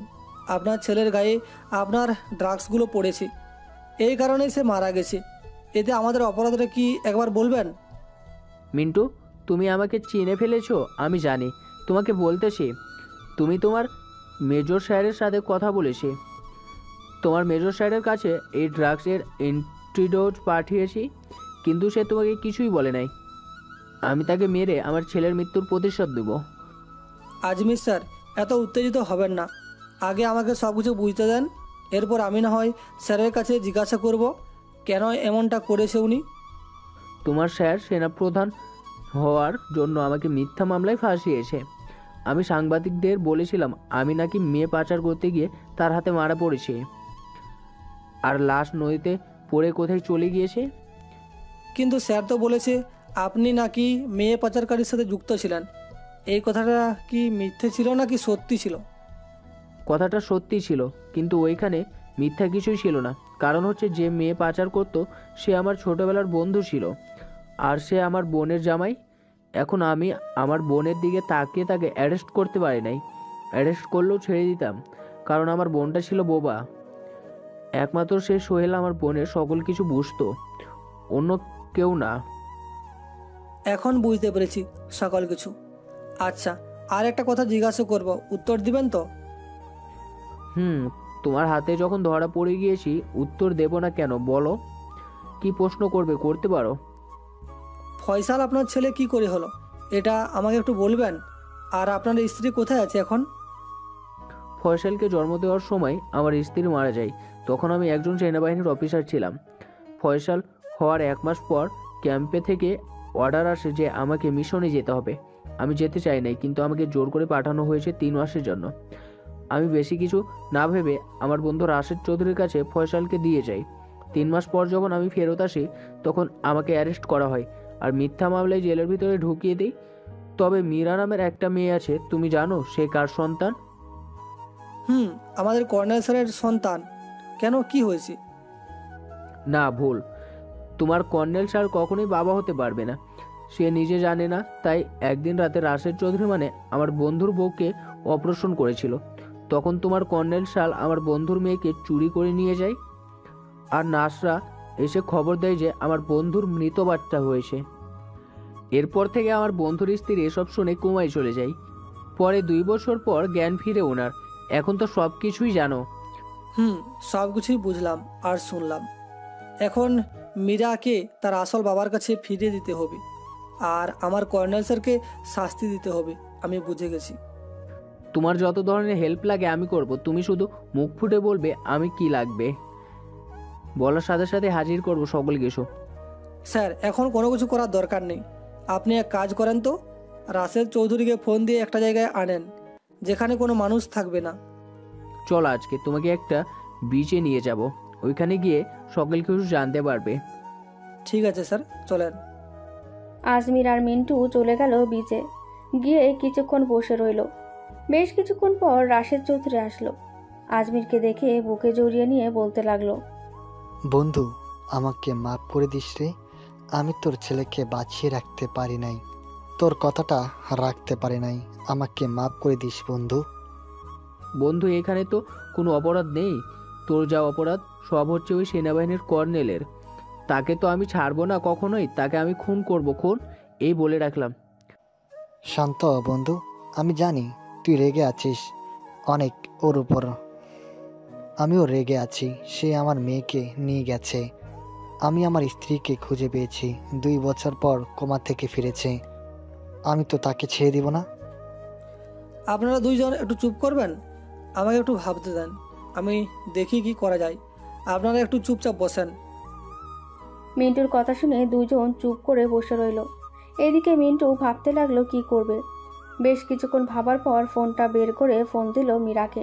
আপনার ছেলের গায়ে আপনার ড্রাগসগুলো পড়েছে, এই কারণেই সে মারা গেছে। এতে আমাদের অপরাধটা কি একবার বলবেন? মিন্টু, তুমি আমাকে চিনে ফেলেছো, আমি জানি। তোমাকে বলতেছি, তুমি তোমার মেজর স্যারের সাথে কথা বলেছি, তোমার মেজর স্যারের কাছে এই ড্রাগসের অ্যান্টিডোট পাঠিয়েছি, কিন্তু সে তোমাকে কিছুই বলে নাই। আমি তাকে মেরে আমার ছেলের মৃত্যুর প্রতিশোধ দেব। আজমির স্যার, এত উত্তেজিত হবেন না, আগে আমাকে সব কিছু বুঝতে দেন, এরপর আমি না হয় স্যারের কাছে জিজ্ঞাসা করব কেন এমনটা করেছে উনি। তোমার স্যার সেনাপ্রধান হওয়ার জন্য আমাকে মিথ্যা মামলায় ফাঁসিয়েছে। আমি সাংবাদিকদের বলেছিলাম আমি নাকি মেয়ে পাচার করতে গিয়ে তার হাতে মারা পড়েছি, আর লাশ নদীতে পড়ে কোথায় চলে গিয়েছে। কিন্তু স্যার তো বলেছে আপনি নাকি মেয়ে পাচারকারীর সাথে যুক্ত ছিলেন, এই কথাটা কি মিথ্যে ছিল নাকি সত্যি ছিল? কথাটা সত্যি ছিল, কিন্তু ওইখানে মিথ্যা কিছুই ছিল না। কারণ হচ্ছে, যে মেয়ে পাচার করত সে আমার ছোটবেলার বন্ধু ছিল, আর সে আমার বোনের জামাই। এখন আমি আমার বোনের দিকে তাকিয়ে তাকে অ্যারেস্ট করতে পারি নাই। অ্যারেস্ট করলেও ছেড়ে দিতাম, কারণ আমার বোনটা ছিল বোবা। একমাত্র সে সোহেল আমার বোনের সকল কিছু বুঝতো, অন্য কেউ না। এখন বুঝতে পেরেছি সকল কিছু। আচ্ছা, আর একটা কথা জিজ্ঞাসা করব, উত্তর দিবেন তো? তোমার হাতে যখন ধরা পড়ে গিয়েছি, উত্তর দেব না কেন, বলো। কি প্রশ্ন করবে, করতে পারো। ফয়সাল আপনার ছেলে কি করে হলো, এটা আমাকে একটু বলবেন? আর আপনার স্ত্রী কোথায় আছে এখন? ফয়সালকে জন্ম দেওয়ার সময় আমার স্ত্রী মারা যায়, তখন আমি একজন সেনাবাহিনীর অফিসার ছিলাম। ফয়সাল হওয়ার 1 মাস পর ক্যাম্পে থেকে অর্ডার আসে যে আমাকে মিশনে যেতে হবে। আমি যেতে চাই নাই, কিন্তু আমাকে জোর করে পাঠানো হয়েছে 3 মাসের জন্য। আমি বেশি কিছু না ভেবে আমার বন্ধু রাশেদ চৌধুরীর কাছে ফয়সালকে দিয়ে যাই। 3 মাস পর যখন আমি ফেরত আসি, তখন আমাকে অ্যারেস্ট করা হয় আর মিথ্যা মামলায় জেলের ভিতরে ঢুকিয়ে দিই। তবে মীরা নামের একটা মেয়ে আছে, তুমি জানো সে কার সন্তান? আমাদের কর্নেল স্যারের সন্তান। কেন, কি হয়েছে? না, ভুল। তোমার কর্নেল স্যার কখনোই বাবা হতে পারবে না, সে নিজে জানে না। তাই একদিন রাতে রাশেদ চৌধুরী মানে আমার বন্ধুর বউকে অপারেশন করেছিল, তখন তোমার কর্নেল স্যার আমার বন্ধুর মেয়েকে চুরি করে নিয়ে যায়, আর নার্সরা এসে খবর দেয় যে আমার বন্ধুর মৃত বাচ্চা হয়েছে। এরপর থেকে আমার বন্ধুর স্ত্রী এসব শুনে কোমায় চলে যায়। পরে 2 বছর পর জ্ঞান ফিরে ওনার। এখন তো সব কিছুই জানো। সব কিছুই বুঝলাম আর শুনলাম। এখন মীরাকে তার আসল বাবার কাছে ফিরিয়ে দিতে হবে। আর আমার কর্নেল স্যারকে শাস্তি দিতে হবে, আমি বুঝে গেছি। তোমার যত ধরনের হেল্প লাগে আমি করব, তুমি শুধু মুখ ফুটে বলবে আমি কি লাগবে। বলার সাথে সাথে হাজির করব সকলকে। এসো। স্যার, এখন কোনো কিছু করার দরকার নেই। আপনি এক কাজ করেন তো, রাশেদ চৌধুরীকে ফোন দিয়ে একটা জায়গায় আনেন যেখানে কোনো মানুষ থাকবে না। চল, আজকে তোমাকে একটা বিচে নিয়ে যাব, ওইখানে গিয়ে সকল কিছু জানতে পারবে। ঠিক আছে স্যার, চলেন। আজমির আর মিন্টু চলে গেল বিচে। গিয়ে কিছুক্ষণ বসে রইল। বেশ কিছুক্ষণ পর রাশেদ চৌধুরী আসলো। আজমিরকে দেখে বুকে জড়িয়ে নিয়ে বলতে লাগলো, বন্ধু, আমাকে মাফ করে দিস রে। আমি তোর ছেলেকে বাঁচিয়ে রাখতে পারি নাই, তোর কথাটা রাখতে পারি নাই। আমাকে মাফ করে দিস বন্ধু। বন্ধু, এখানে তো কোনো অপরাধ নেই। তোর যা অপরাধ সব হচ্ছে ওই সেনাবাহিনীর কর্নেলের। তাকে তো আমি ছাড়বো না কখনোই, তাকে আমি খুন করব, খুন, এই বলে রাখলাম। শান্ত হ বন্ধু, আমি জানি তুই রেগে আছিস অনেক ওর উপর। আমিও রেগে আছি। সে আমার মেয়েকে নিয়ে গেছে। আমি আমার স্ত্রীকে খুঁজে পেয়েছি, 2 বছর পর কোমা থেকে ফিরেছে। আমি তো তাকে ছেড়ে দিব না। আপনারা দুইজন একটু চুপ করবেন, আমাকে একটু ভাবতে দেন, আমি দেখি কি করা যায়। আপনারা একটু চুপচাপ বসেন। মিন্টুর কথা শুনে দুজন চুপ করে বসে রইল। এদিকে মিন্টু ভাবতে লাগলো কি করবে। বেশ কিছুক্ষণ ভাবার পর ফোনটা বের করে ফোন দিল মীরাকে।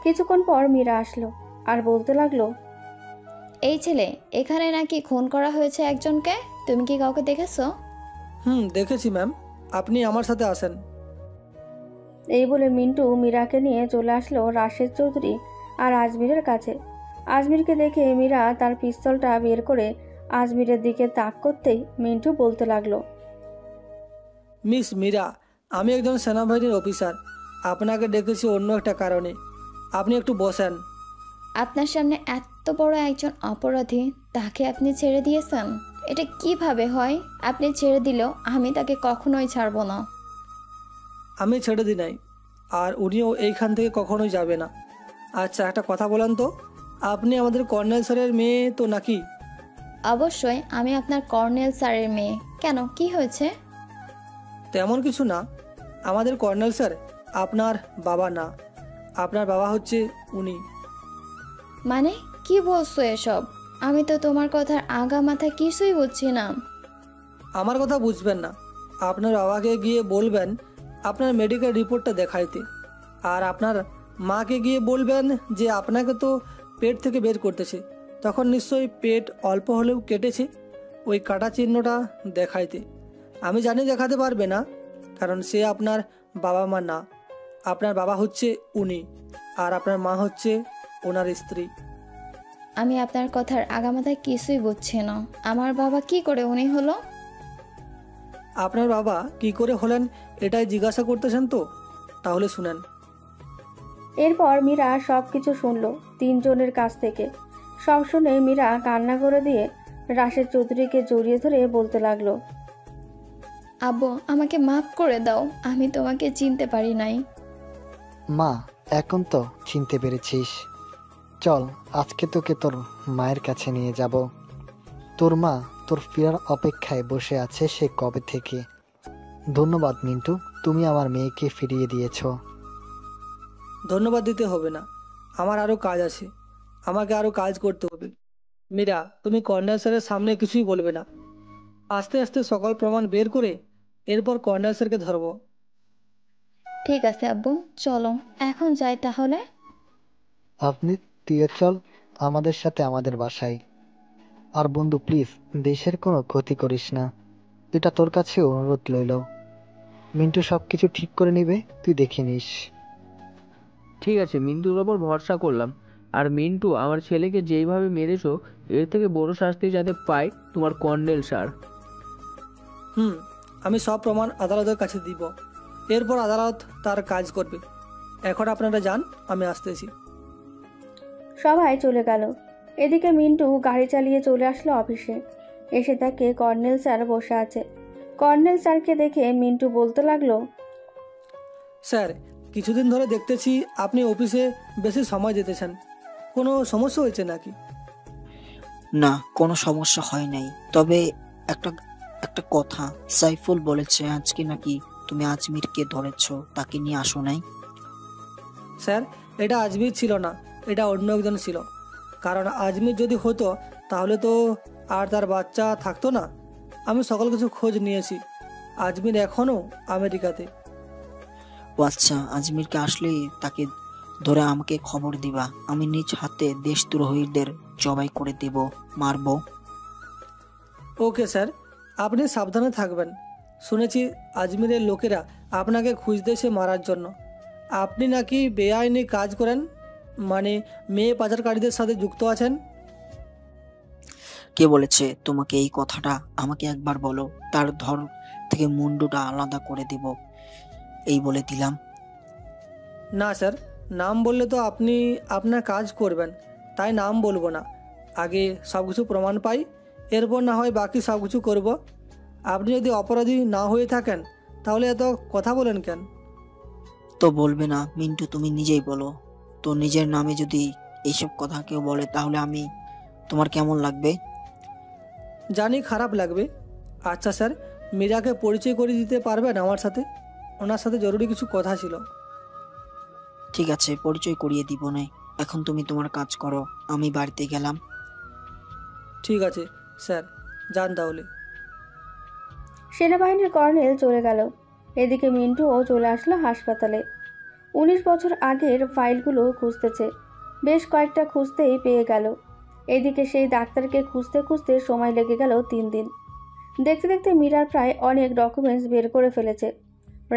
কিছুক্ষণ পর মীরা আসলো আর বলতে লাগলো, এই ছেলে, এখানে নাকি খুন করা হয়েছে একজনকে, তুমি কি কাউকে দেখেছো? দেখেছি ম্যাম, আপনি আমার সাথে আসেন। এই বলে মিন্টু মীরাকে নিয়ে চলে আসলো রাশেদ চৌধুরী আর আজমিরের কাছে। আজমিরকে দেখে মীরা তার পিস্তলটা বের করে আজমিরের দিকে তাক করতেই মিন্টু বলতে লাগলো, মিস মীরা, আমি একজন সেনাবাহিনীর অফিসার। আপনাকে ডেকেছি অন্য একটা কারণে। আপনি একটু বসেন। আপনার সামনে এত বড় একজন অপরাধী, তাকে আপনি ছেড়ে দিয়েছেন? এটা কিভাবে হয়? আপনি ছেড়ে দিলেও আমি তাকে কখনোই ছাড়বো না। আমি ছেড়ে দিই নাই, আর উনিও এইখান থেকে কখনোই যাবে না। আচ্ছা, একটা কথা বলেন তো, আপনি আমাদের কর্নেল স্যারের মেয়ে তো নাকি? অবশ্যই, আমি আপনার কর্নেল স্যারের মেয়ে। কেন, কি হয়েছে? তেমন কিছু না। আমাদের কর্নেল স্যার আপনার বাবা না, আপনার বাবা হচ্ছে উনি। মানে কি বলছো এসব? আমি তো তোমার কথার আগা মাথা কিছুই বুঝছি না। আমার কথা বুঝবেন না, আপনার বাবাকে গিয়ে বলবেন আপনার মেডিকেল রিপোর্টটা দেখাইতে। আর আপনার মাকে গিয়ে বলবেন যে আপনাকে তো পেট থেকে বের করতেছে, তখন নিশ্চয়ই পেট অল্প হলেও কেটেছে, ওই কাটা চিহ্নটা দেখাইতে। আমি জানি দেখাতে পারবে না, কারণ সে আপনার বাবা মা না। আপনার বাবা হচ্ছে উনি, আর আপনার মা হচ্ছে ওনার স্ত্রী। আমি আপনার কথার আগামাথায় কিছুই বুঝছি না। আমার বাবা কি করে উনি হলো? আপনার বাবা কি করে হলেন এটাই জিজ্ঞাসা করতেছেন তো? তাহলে শুনেন। এরপর মীরা সব কিছু শুনল তিনজনের কাছ থেকে। সব শুনে মীরা কান্না করে দিয়ে রাশেদ চৌধুরীকে জড়িয়ে ধরে বলতে লাগলো, আব্বু, আমাকে মাফ করে দাও, আমি তোমাকে চিনতে পারি নাই। মা, এখন তো চিনতে পেরেছিস। চল, আজকে তোকে তোর মায়ের কাছে নিয়ে যাব। তোর মা তোর ফেরার অপেক্ষায় বসে আছে সে কবে থেকে। ধন্যবাদ মিন্টু, তুমি আমার মেয়েকে ফিরিয়ে দিয়েছ। ধন্যবাদ দিতে হবে না, আমার আরও কাজ আছে, আমাকে আরও কাজ করতে হবে। মীরা, তুমি কর্নেল স্যারের সামনে কিছুই বলবে না। আস্তে আস্তে সকল প্রমাণ বের করে এরপর কর্নেল স্যারকে ধরবো। ঠিক আছে আব্বু, চলো এখন যাই তাহলে। আপনি তুইও চল আমাদের সাথে আমাদের বাসায়। আর বন্ধু, প্লিজ দেশের কোনো ক্ষতি করিস না, এটা তোর কাছে অনুরোধ রইল। মিন্টু সবকিছু ঠিক করে নিবে, তুই দেখে নিস। ঠিক আছে, মিন্টুর ওপর ভরসা করলাম। আর মিন্টু, আমার ছেলেকে যেইভাবে মেরেছো এর থেকে বড় শাস্তি যাতে পায় তোমার কর্নেল স্যার। আমি সব প্রমাণ আদালতের কাছে দিব, এরপর আদালত তার কাজ করবে। এখন আপনারা যান, আমি আসতেছি। সবাই চলে গেল। এদিকে মিন্টু গাড়ি চালিয়ে চলে আসলো অফিসে। এসে তাকে কর্নেল স্যার বসে আছে। কর্নেল স্যারকে দেখে মিন্টু বলতে লাগলো, স্যার, কিছুদিন ধরে দেখতেছি আপনি অফিসে বেশি সময় দিতেছেন, কোনো সমস্যা হয়েছে নাকি? না, কোনো সমস্যা হয় নাই, তবে একটা একটা কথা, সাইফুল বলেছে আজকে নাকি তুমি আজমিরকে ধরেছো, তাকে নিয়ে আসো নাই? স্যার, এটা আজমির ছিল না, এটা অন্য একজন ছিল। কারণ আজমির যদি হতো তাহলে তো আর তার বাচ্চা থাকতো না। আমি সকল কিছু খোঁজ নিয়েছি, আজমির এখনও আমেরিকাতে। ও আচ্ছা, আজমিরকে আসলেই তাকে ধরে আমাকে খবর দিবা, আমি নিজ হাতে দেশদ্রোহীদের জবাই করে দেব, মারবো। ওকে স্যার, আপনি সাবধানে থাকবেন। শুনেছি আজমিরের লোকেরা আপনাকে খুঁজতেছে মারার জন্য। আপনি নাকি বেআইনি কাজ করেন, মানে মেয়ে পাচারকারীদের সাথে যুক্ত আছেন। কে বলেছে তোমাকে এই কথাটা? আমাকে একবার বলো, তার ধর থেকে মুন্ডুটা আলাদা করে দেব, এই বলে দিলাম। না স্যার, নাম বললে তো আপনি আপনার কাজ করবেন, তাই নাম বলবো না। আগে সব কিছু প্রমাণ পাই, এরপর না হয় বাকি সব কিছু করব। আপনি যদি অপরাধী না হয়ে থাকেন তাহলে এত কথা বলেন কেন? তো বলবে না মিন্টু, তুমি নিজেই বলো তো, নিজের নামে যদি এইসব কথা কেউ বলে তাহলে আমি তোমার কেমন লাগবে? জানি খারাপ লাগবে। আচ্ছা স্যার, মীরাকে পরিচয় করে দিতে পারবেন আমার সাথে? ওনার সাথে জরুরি কিছু কথা ছিল। ঠিক আছে, পরিচয় করিয়ে দিব না। এখন তুমি তোমার কাজ করো, আমি বাড়িতে গেলাম। ঠিক আছে স্যার, যান তাহলে। সেনাবাহিনীর কর্নেল চলে গেল। এদিকে মিন্টুও চলে আসলো হাসপাতালে। 19 বছর আগের ফাইলগুলো খুঁজতেছে, বেশ কয়েকটা খুঁজতেই পেয়ে গেল। এদিকে সেই ডাক্তারকে খুঁজতে খুঁজতে সময় লেগে গেল 3 দিন। দেখতে দেখতে মীরার প্রায় অনেক ডকুমেন্টস বের করে ফেলেছে।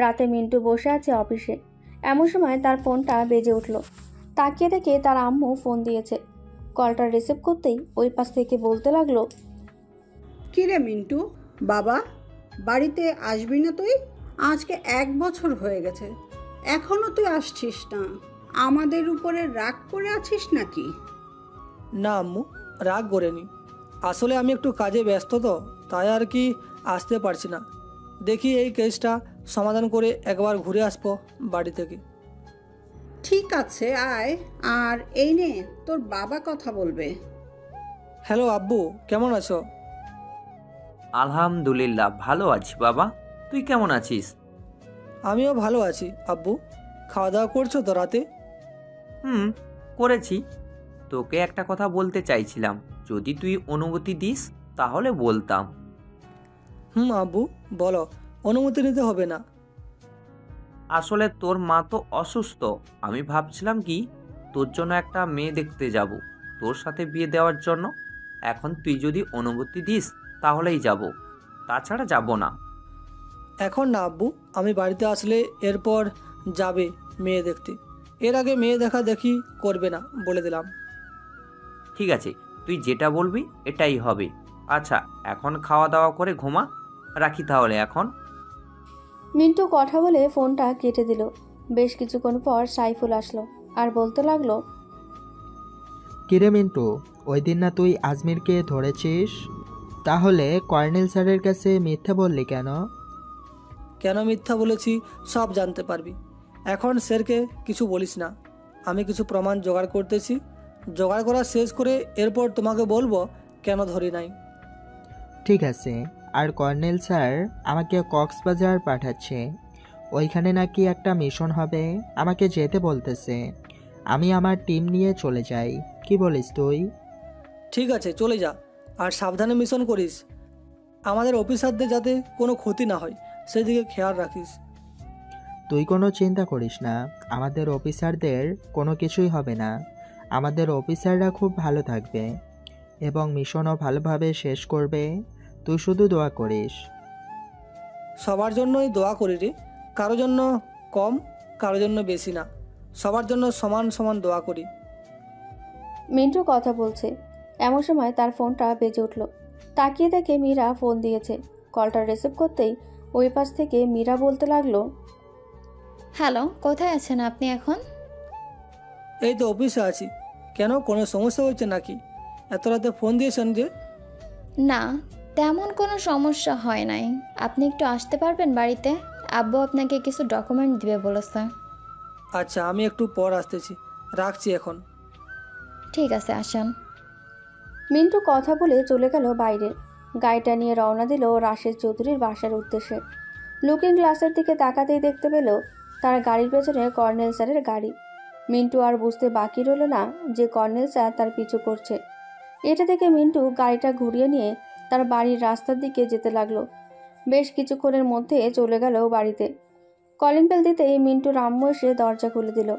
রাতে মিন্টু বসে আছে অফিসে, এমন সময় তার ফোনটা বেজে উঠল। তাকিয়ে দেখে তার আম্মু ফোন দিয়েছে। কলটা রিসিভ করতেই ওই পাশ থেকে বলতে লাগলো, কিরে মিন্টু বাবা, বাড়িতে আসবি না তুই? আজকে 1 বছর হয়ে গেছে, এখনো তুই আসছিস না। আমাদের উপরে রাগ করে আছিস নাকি? না আম্মু, রাগ করেনি। আসলে আমি একটু কাজে ব্যস্ত তো, তাই আর কি আসতে পারছি না। দেখি এই কেসটা সমাধান করে একবার ঘুরে আসবো বাড়ি থেকে। ঠিক আছে, আয়। আর এই নে, তোর বাবা কথা বলবে। হ্যালো আব্বু, কেমন আছো? আলহামদুলিল্লাহ ভালো আছি বাবা, তুই কেমন আছিস? আমিও ভালো আছি আব্বু। খাওয়া দাওয়া করছো তো রাতে? করেছি। তোকে একটা কথা বলতে চাইছিলাম, যদি তুই অনুমতি দিস তাহলে বলতাম। আব্বু বলো, অনুমতি নিতে হবে না। আসলে তোর মা তো অসুস্থ, আমি ভাবছিলাম কি তোর জন্য একটা মেয়ে দেখতে যাব, তোর সাথে বিয়ে দেওয়ার জন্য। এখন তুই যদি অনুমতি দিস তাহলেই যাব, তাছাড়া যাব না। এখন না আব্বু, আমি বাড়িতে আসলে এরপর যাবে মেয়ে দেখতে। এর আগে মেয়ে দেখা দেখি করবে না, বলে দিলাম। ঠিক আছে, তুই যেটা বলবি এটাই হবে। আচ্ছা, এখন খাওয়া দাওয়া করে ঘুমা, রাখি তাহলে এখন। মিন্টু কথা বলে ফোনটা কেটে দিল। বেশ কিছুক্ষণ পর সাইফুল আসলো আর বলতে লাগলো, কিরে মিন্টু, ওই দিন না তুই আজমিরকে ধরেছিস? তাহলে কর্নেল স্যারের কাছে মিথ্যা বললি কেন? কেন মিথ্যা বলেছি সব জানতে পারবি। এখন স্যারকে কিছু বলিস না, আমি কিছু প্রমাণ জোগাড় করতেছি। জোগাড় করা শেষ করে এরপর তোমাকে বলবো কেন ধরি নাই। ঠিক আছে। আর কর্নেল স্যার আমাকে কক্সবাজার পাঠাচ্ছে, ওইখানে নাকি একটা মিশন হবে, আমাকে যেতে বলতেছে। আমি আমার টিম নিয়ে চলে যাই, কি বলিস তুই? ঠিক আছে, চলে যা, আর সাবধানে মিশন করিস। আমাদের অফিসারদের যাতে কোনো ক্ষতি না হয় সেদিকে খেয়াল রাখিস। তুই কোনো চিন্তা করিস না, আমাদের অফিসারদের কোনো কিছুই হবে না। আমাদের অফিসাররা খুব ভালো থাকবে এবং মিশনও ভালোভাবে শেষ করবে। তুই শুধু দোয়া করিস। সবার জন্যই দোয়া করি রে, কারো জন্য কম, কারো জন্য বেশি না, সবার জন্য সমান সমান দোয়া করি। মিন্টু কথা বলছে, এমন সময় তার ফোনটা বেজে উঠল। তাকিয়ে দেখে মীরা ফোন দিয়েছে। কলটা রিসিভ করতেই ওই পাশ থেকে মীরা বলতে লাগলো, হ্যালো, কোথায় আছেন আপনি এখন? এই তো অফিসে আছি। কেন, কোনো সমস্যা হচ্ছে নাকি? এত রাতে ফোন দিয়েছেন যে? না, তেমন কোনো সমস্যা হয় নাই। আপনি একটু আসতে পারবেন বাড়িতে? আব্বু আপনাকে কিছু ডকুমেন্ট দিবে বলেছে। আচ্ছা, আমি একটু পর আসতেছি, রাখছি এখন। ঠিক আছে, আসেন। মিন্টু কথা বলে চলে গেল বাইরে। গাড়িটা নিয়ে রওনা দিল রাশেদ চৌধুরীর বাসার উদ্দেশ্যে। লুকিং গ্লাসের দিকে তাকাতেই দেখতে পেল তার গাড়ির পেছনে কর্নেল স্যারের গাড়ি। মিন্টু আর বুঝতে বাকি রইল না যে কর্নেল স্যার তার পিছু করছে। এটা দেখে মিন্টু গাড়িটা ঘুরিয়ে নিয়ে তার বাড়ির রাস্তার দিকে যেতে লাগলো। বেশ কিছুক্ষণের মধ্যে চলে গেল বাড়িতে। কলিং বেল দিতেই মিন্টুর আম্মু এসে দরজা খুলে দিল।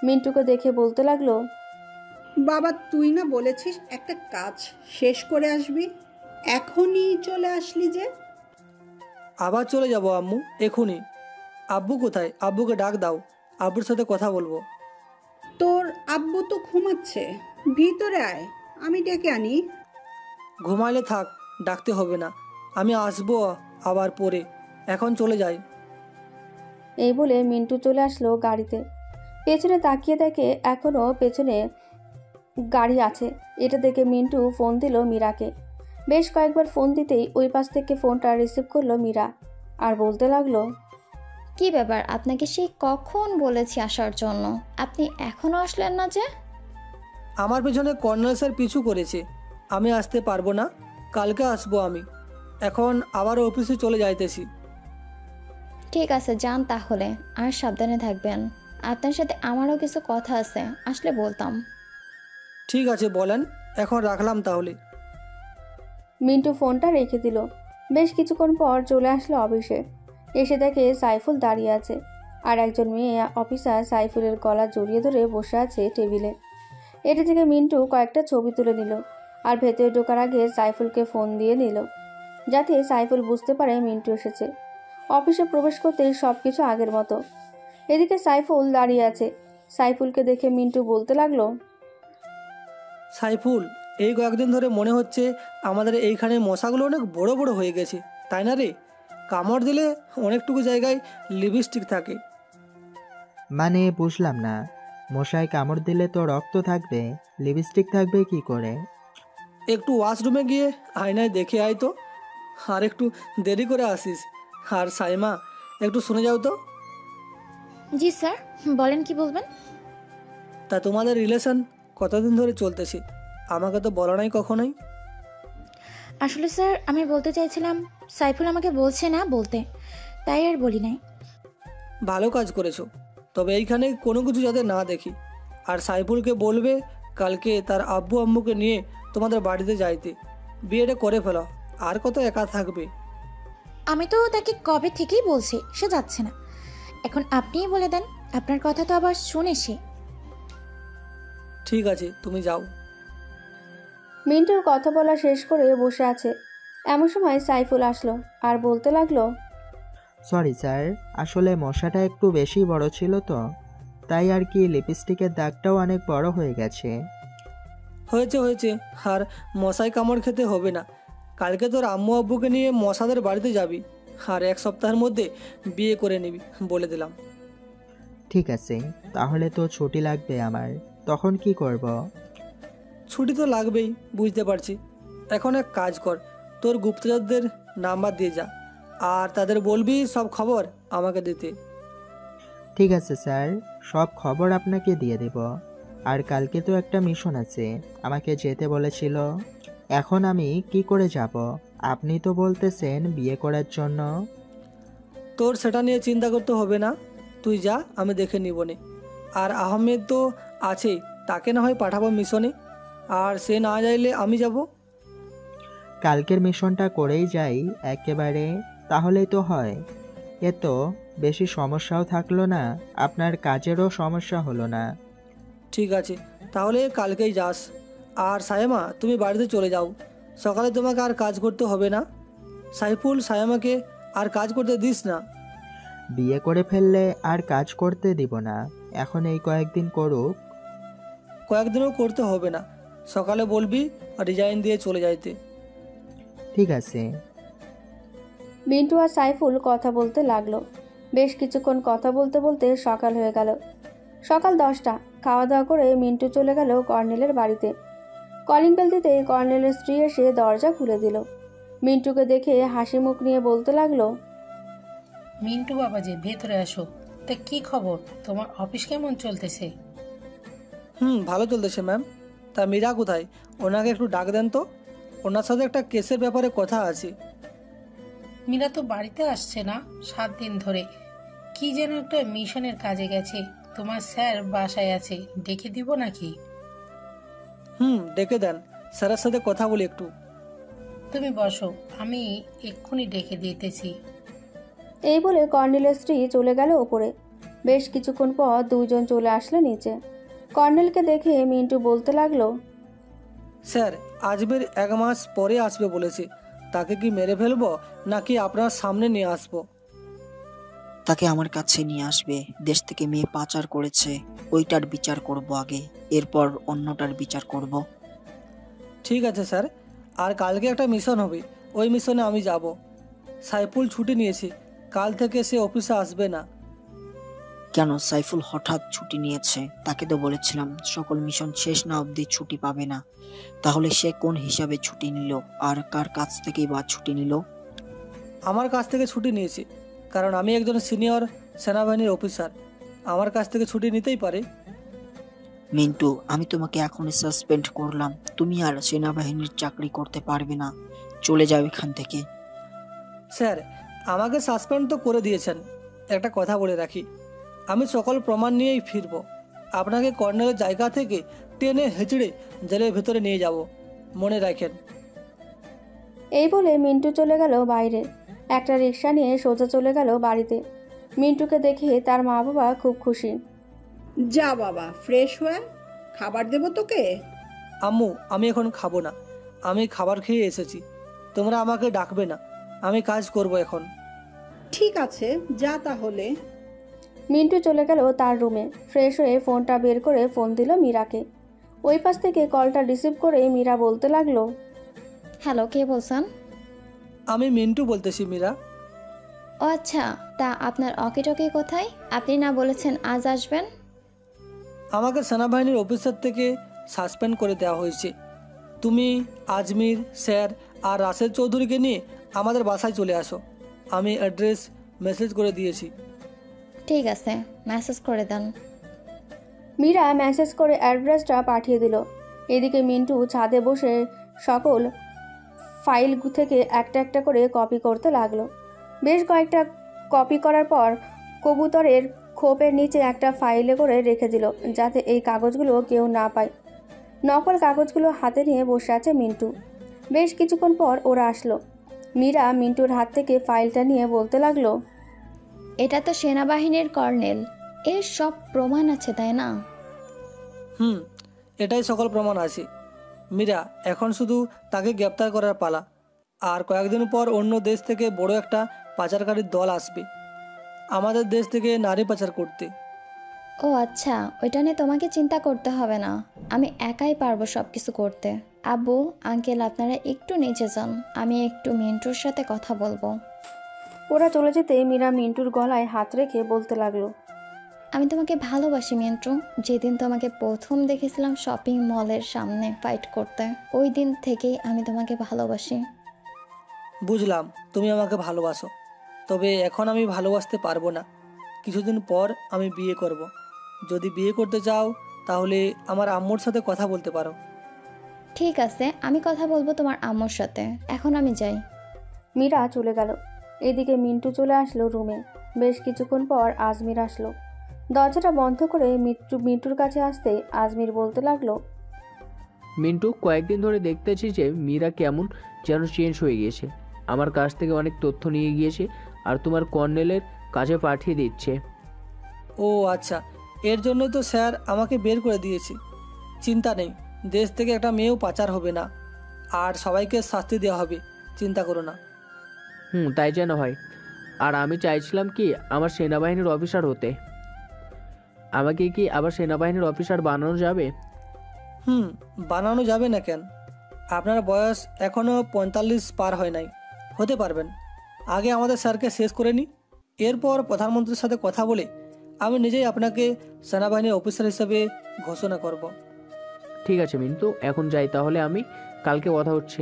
মিন্টুকে দেখে বলতে লাগলো, বাবা তুই না বলেছিস একটা কাজ শেষ করে আসবি, এখনই চলে আসলি যে? আবার চলে যাব আম্মু, এখনই। আব্বু কোথায়? আব্বুকে ডাক দাও, আব্বুর সাথে কথা বলবো। তোর আব্বু তো ঘুমাচ্ছে, ভিতরে আয়, আমি ডেকে আনি। ঘুমাইলে থাক, ডাকতে হবে না, আমি আসবো আবার পরে, এখন চলে যাই। এই বলে মিন্টু চলে আসলো গাড়িতে। পেছনে তাকিয়ে দেখে এখনও পেছনে গাড়ি আছে। এটা দেখে মিন্টু ফোন দিল মীরাকে। বেশ কয়েকবার ফোন দিতেই ওই পাশ থেকে ফোনটা রিসিভ করলো মীরা আর বলতে লাগলো, কি ব্যাপার, আপনাকে সেই কখন বলেছি আসার জন্য, আপনি এখনো আসলেন না যে? আমার পেছনে কর্নেল স্যার পিছু করেছে, আমি আসতে পারবো না, কালকে আসবো আমি। এখন আবার অফিসে চলে যাইতেছি। ঠিক আছে, যান তাহলে, আর সাবধানে থাকবেন। আপনার সাথে আমারও কিছু কথা আছে, আসলে বলতাম। ঠিক আছে বলেন, এখন রাখলাম তাহলে। মিন্টু ফোনটা রেখে দিল। বেশ কিছুক্ষণ পর চলে আসলো অফিসে। এসে দেখে সাইফুল দাঁড়িয়ে আছে আর একজন মেয়ে অফিসার সাইফুলের গলা জড়িয়ে ধরে বসে আছে টেবিলে। এটা থেকে মিন্টু কয়েকটা ছবি তুলে নিল আর ভেতরে ঢোকার আগে সাইফুলকে ফোন দিয়ে নিল, যাতে সাইফুল বুঝতে পারে মিন্টু এসেছে। অফিসে প্রবেশ করতেই সব কিছু আগের মতো। এদিকে সাইফুল দাঁড়িয়ে আছে। সাইফুলকে দেখে মিন্টু বলতে লাগলো, সাইফুল, এই কয়েকদিন ধরে মনে হচ্ছে আমাদের এইখানে মশাগুলো অনেক বড় বড় হয়ে গেছে, তাই না রে? কামড় দিলে অনেকটুকু জায়গায় লিপস্টিক থাকে। মানে বুঝলাম না, মশায় কামড় দিলে তো রক্ত থাকবে, লিপস্টিক থাকবে কি করে? একটু ওয়াশরুমে গিয়ে আয়নায় দেখে আয় তো, আর একটু দেরি করে আসিস। আর সাইমা, একটু শুনে যাও তো। জি স্যার, বলেন কি বলবেন? তা তোমাদের রিলেশন কতদিন ধরে চলতেছে? আমাকে তো বলো নাই কখনোই। আসলে স্যার আমি বলতে চাইছিলাম, সাইফুল আমাকে বলছে না বলতে, তাই আর বলি নাই। ভালো কাজ করেছো, তবে এইখানে কোনো কিছু যাতে না দেখি। আর সাইফুলকে বলবে কালকে তার আব্বু আম্মুকে নিয়ে তোমাদের বাড়িতে যাইতে, বিয়েটা করে ফেলো, আর কত একা থাকবে। আমি তো তাকে কবে থেকেই বলছি, সে যাচ্ছে না। এখন আপনিই বলে দেন, আপনার কথা তো আবার শুনে সে। ঠিক আছে, তুমি যাও। মিন্টুর কথা বলা শেষ করে বসে আছে। এমন সময় সাইফুল আসলো আর বলতে লাগলো, সরি স্যার, আসলে মশাটা একটু বেশি বড় ছিল তো, তাই আর কি, লিপস্টিকের দাগটাও অনেক বড় হয়ে গেছে। হয়েছে হয়েছে, আর মশাই কামড় খেতে হবে না। কালকে তোর আম্মু আব্বুকে নিয়ে মশাদের বাড়িতে যাবি, আর এক সপ্তাহের মধ্যে বিয়ে করে নিবি, বলে দিলাম। ঠিক আছে, তাহলে তো ছুটি লাগবে আমার, তখন কি করব? ছুটি তো লাগবেই, বুঝতে পারছি। এখন এক কাজ কর, তোর গুপ্তচরদের নাম্বার দিয়ে যা, আর তাদের বলবি সব খবর আমাকে দিতে। ঠিক আছে স্যার, সব খবর আপনাকে দিয়ে দেব। আর কালকে তো একটা মিশন আছে, আমাকে যেতে বলেছিল। এখন আমি কি করে যাব? আপনি তো বলতেছেন বিয়ে করার জন্য। তোর সেটা নিয়ে চিন্তা করতে হবে না, তুই যা, আমি দেখে নিব নে। আর আহমেদ তো আছেই, তাকে না হয় পাঠাবো মিশনে, আর সে না যাইলে আমি যাব। কালকের মিশনটা করেই যাই একেবারে, তাহলেই তো হয়। এ তো বেশি সমস্যাও থাকলো না, আপনার কাজেরও সমস্যা হলো না। ঠিক আছে, তাহলে কালকেই যাস। আর সায়েমা, তুমি বাড়িতে চলে যাও, সকালে তোমাকে আর কাজ করতে হবে না। সাইফুল, সায়েমাকে আর কাজ করতে দিস না। বিয়ে করে ফেললে আর কাজ করতে দিব না, এখন এই কয়েকদিন করুক। কয়েকদিনও করতে হবে না, সকালে বলবি রিজাইন দিয়ে চলে যাইতে। ঠিক আছে। মিন্টু আর সাইফুল কথা বলতে লাগলো। বেশ কিছুক্ষণ কথা বলতে বলতে সকাল হয়ে গেল। সকাল 10টা। খাওয়া দাওয়া করে মিন্টু চলে গেল কর্নেলের বাড়িতে। কলিং বেল দিতে কর্নেলের স্ত্রী এসে দরজা খুলে দিল। মিন্টুকে দেখে হাসি মুখ নিয়ে বলতে লাগলো, মিন্টু বাবাজি, ভেতরে আসো। তা কি খবর, তোমার অফিস কেমন চলতেছে? ভালো চলতেছে ম্যাম। তা মীরা কোথায়? ওনাকে একটু ডাক দেন তো, ওনার সাথে একটা কেসের ব্যাপারে কথা আছে। মীরা তো বাড়িতে আসছে না 7 দিন ধরে, কি যেন একটা মিশনের কাজে গেছে। তোমার স্যার বাসায় আছে, ডেকে দিব নাকি? ডেকে দেন, স্যারের সাথে কথা বলি একটু। তুমি বসো, আমি এক্ষুনি ডেকে দিতেছি। এই বলে কর্নেলের স্ত্রী চলে গেল ওপরে। বেশ কিছুক্ষণ পর দুইজন চলে আসলো নিচে। কর্নেলকে দেখে মিন্টু বলতে লাগলো, স্যার আজমের 1 মাস পরে আসবে বলেছে, তাকে কি মেরে ফেলবো নাকি আপনার সামনে নিয়ে আসবো? তাকে আমার কাছে নিয়ে আসবে। দেশ থেকে মেয়ে পাচার করেছে, ওইটার বিচার করব আগে, এরপর অন্যটার বিচার করব। ঠিক আছে স্যার, আর কালকে একটা মিশন হবে, ওই মিশনে আমি যাব। সাইফুল ছুটি নিয়েছে, কাল থেকে সে অফিসে আসবে না। কেন সাইফুল হঠাৎ ছুটি নিয়েছে? তাকে তো বলেছিলাম সকল মিশন শেষ না অবধি ছুটি পাবে না। তাহলে সে কোন হিসাবে ছুটি নিল, আর কার কাছ থেকেই বা ছুটি নিল? আমার কাছ থেকে ছুটি নিয়েছে, কারণ আমি একজন সিনিয়র সেনাবাহিনীর অফিসার, আমার কাছ থেকে ছুটি নিতেই পারে। মিন্টু, আমি তোমাকে এখনই সাসপেন্ড করলাম, তুমি আর সেনাবাহিনীর চাকরি করতে পারবে না। চলে যাও এখান থেকে। স্যার আমাকে সাসপেন্ড তো করে দিয়েছেন, একটা কথা বলে রাখি, আমি সকল প্রমাণ নিয়েই ফিরব। আপনাকে কর্নেলের জায়গা থেকে টেনে হেঁচড়ে জেলের ভেতরে নিয়ে যাব, মনে রাখেন। এই বলে মিন্টু চলে গেল বাইরে। একটা রিক্সা নিয়ে সোজা চলে গেল বাড়িতে। মিন্টুকে দেখে তার মা বাবা খুব খুশি। যা বাবা, ফ্রেশ হয়ে খাবার দেবো তোকে। আম্মু আমি এখন খাবো না, আমি খাবার খেয়ে এসেছি, তোমরা আমাকে ডাকবে না, আমি কাজ করব এখন। ঠিক আছে, যা তাহলে। মিন্টু চলে গেল তার রুমে। ফ্রেশ হয়ে ফোনটা বের করে ফোন দিল মীরাকে। ওই পাশ থেকে কলটা রিসিভ করে মীরা বলতে লাগলো, হ্যালো, কে বলছেন? আমি মিন্টু বলতেছি মীরা। ও আচ্ছা, তা আপনার অকিটকি কোথায়? আপনি না বলেছেন আজ আসবেন? আমাকে সেনাবাহিনীর অফিসার থেকে সাসপেন্ড করে দেওয়া হয়েছে। তুমি আজমির স্যার আর রাশেদ চৌধুরীকে নিয়ে আমাদের বাসায় চলে আসো, আমি অ্যাড্রেস মেসেজ করে দিয়েছি। ঠিক আছে, মেসেজ করে দেন। মীরা মেসেজ করে অ্যাড্রেসটা পাঠিয়ে দিল। এদিকে মিন্টু ছাদে বসে সকল ফাইল থেকে একটা একটা করে কপি করতে লাগলো। বেশ কয়েকটা কপি করার পর কবুতরের খোপের নিচে একটা ফাইলে করে রেখে দিল, যাতে এই কাগজগুলো কেউ না পায়। নকল কাগজগুলো হাতে নিয়ে বসে আছে মিন্টু। বেশ কিছুক্ষণ পর ওরা আসলো। মীরা মিন্টুর হাত থেকে ফাইলটা নিয়ে বলতে লাগলো, এটা তো সেনাবাহিনীর কর্নেল, এর সব প্রমাণ আছে তাই না? এটাই সকল প্রমাণ আছে মীরা, এখন শুধু তাকে গ্রেপ্তার করার পালা। আর কয়েকদিন পর অন্য দেশ থেকে বড় একটা পাচারকারীর দল আসবে আমাদের দেশ থেকে নারী পাচার করতে। ও আচ্ছা, ওইটা নিয়ে তোমাকে চিন্তা করতে হবে না, আমি একাই পারবো সব কিছু করতে। আব্বু আঙ্কেল আপনারা একটু নিচে যান, আমি একটু মিন্টুর সাথে কথা বলবো। ওরা চলে যেতে মীরা মিন্টুর গলায় হাত রেখে বলতে লাগলো, আমি তোমাকে ভালোবাসি মিন্টু। যেদিন তোমাকে প্রথম দেখেছিলাম শপিং মলের সামনে ফাইট করতে, ওই দিন থেকেই আমি তোমাকে ভালোবাসি। বুঝলাম তুমি আমাকে ভালোবাসো, তবে এখন আমি ভালোবাসতে পারবো না। কিছুদিন পর আমি বিয়ে করব। যদি বিয়ে করতে চাও তাহলে আমার আম্মুর সাথে কথা বলতে পারো। ঠিক আছে, আমি কথা বলবো তোমার আম্মুর সাথে, এখন আমি যাই। মীরা চলে গেল। এদিকে মিন্টু চলে আসলো রুমে। বেশ কিছুক্ষণ পর আজমির আসলো। দরজাটা বন্ধ করে মিন্টুর কাছে আসতে আজমির বলতে লাগলো, মিন্টু, কয়েকদিন ধরে দেখতেছি যে মীরা কেমন যেন চেঞ্জ হয়ে গিয়েছে। আমার কাছ থেকে অনেক তথ্য নিয়ে গিয়েছে আর তোমার কর্নেলের কাছে পাঠিয়ে দিচ্ছে। ও আচ্ছা, এর জন্যই তো স্যার আমাকে বের করে দিয়েছে। চিন্তা নেই, দেশ থেকে একটা মেয়েও পাচার হবে না, আর সবাইকে শাস্তি দেওয়া হবে, চিন্তা করো না। তাই যেন হয়। আর আমি চাইছিলাম কি আমার সেনাবাহিনীর অফিসার হতে। আমাকে কি আবার সেনাবাহিনীর অফিসার বানানো যাবে? বানানো যাবে না কেন? আপনার বয়স এখনও 45 পার হয় নাই, হতে পারবেন। আগে আমাদের স্যারকে শেষ করে নিই, এরপর প্রধানমন্ত্রীর সাথে কথা বলে আমি নিজেই আপনাকে সেনাবাহিনীর অফিসার হিসেবে ঘোষণা করব। ঠিক আছে মিন্টু, এখন যাই তাহলে, আমি কালকে কথা হচ্ছে।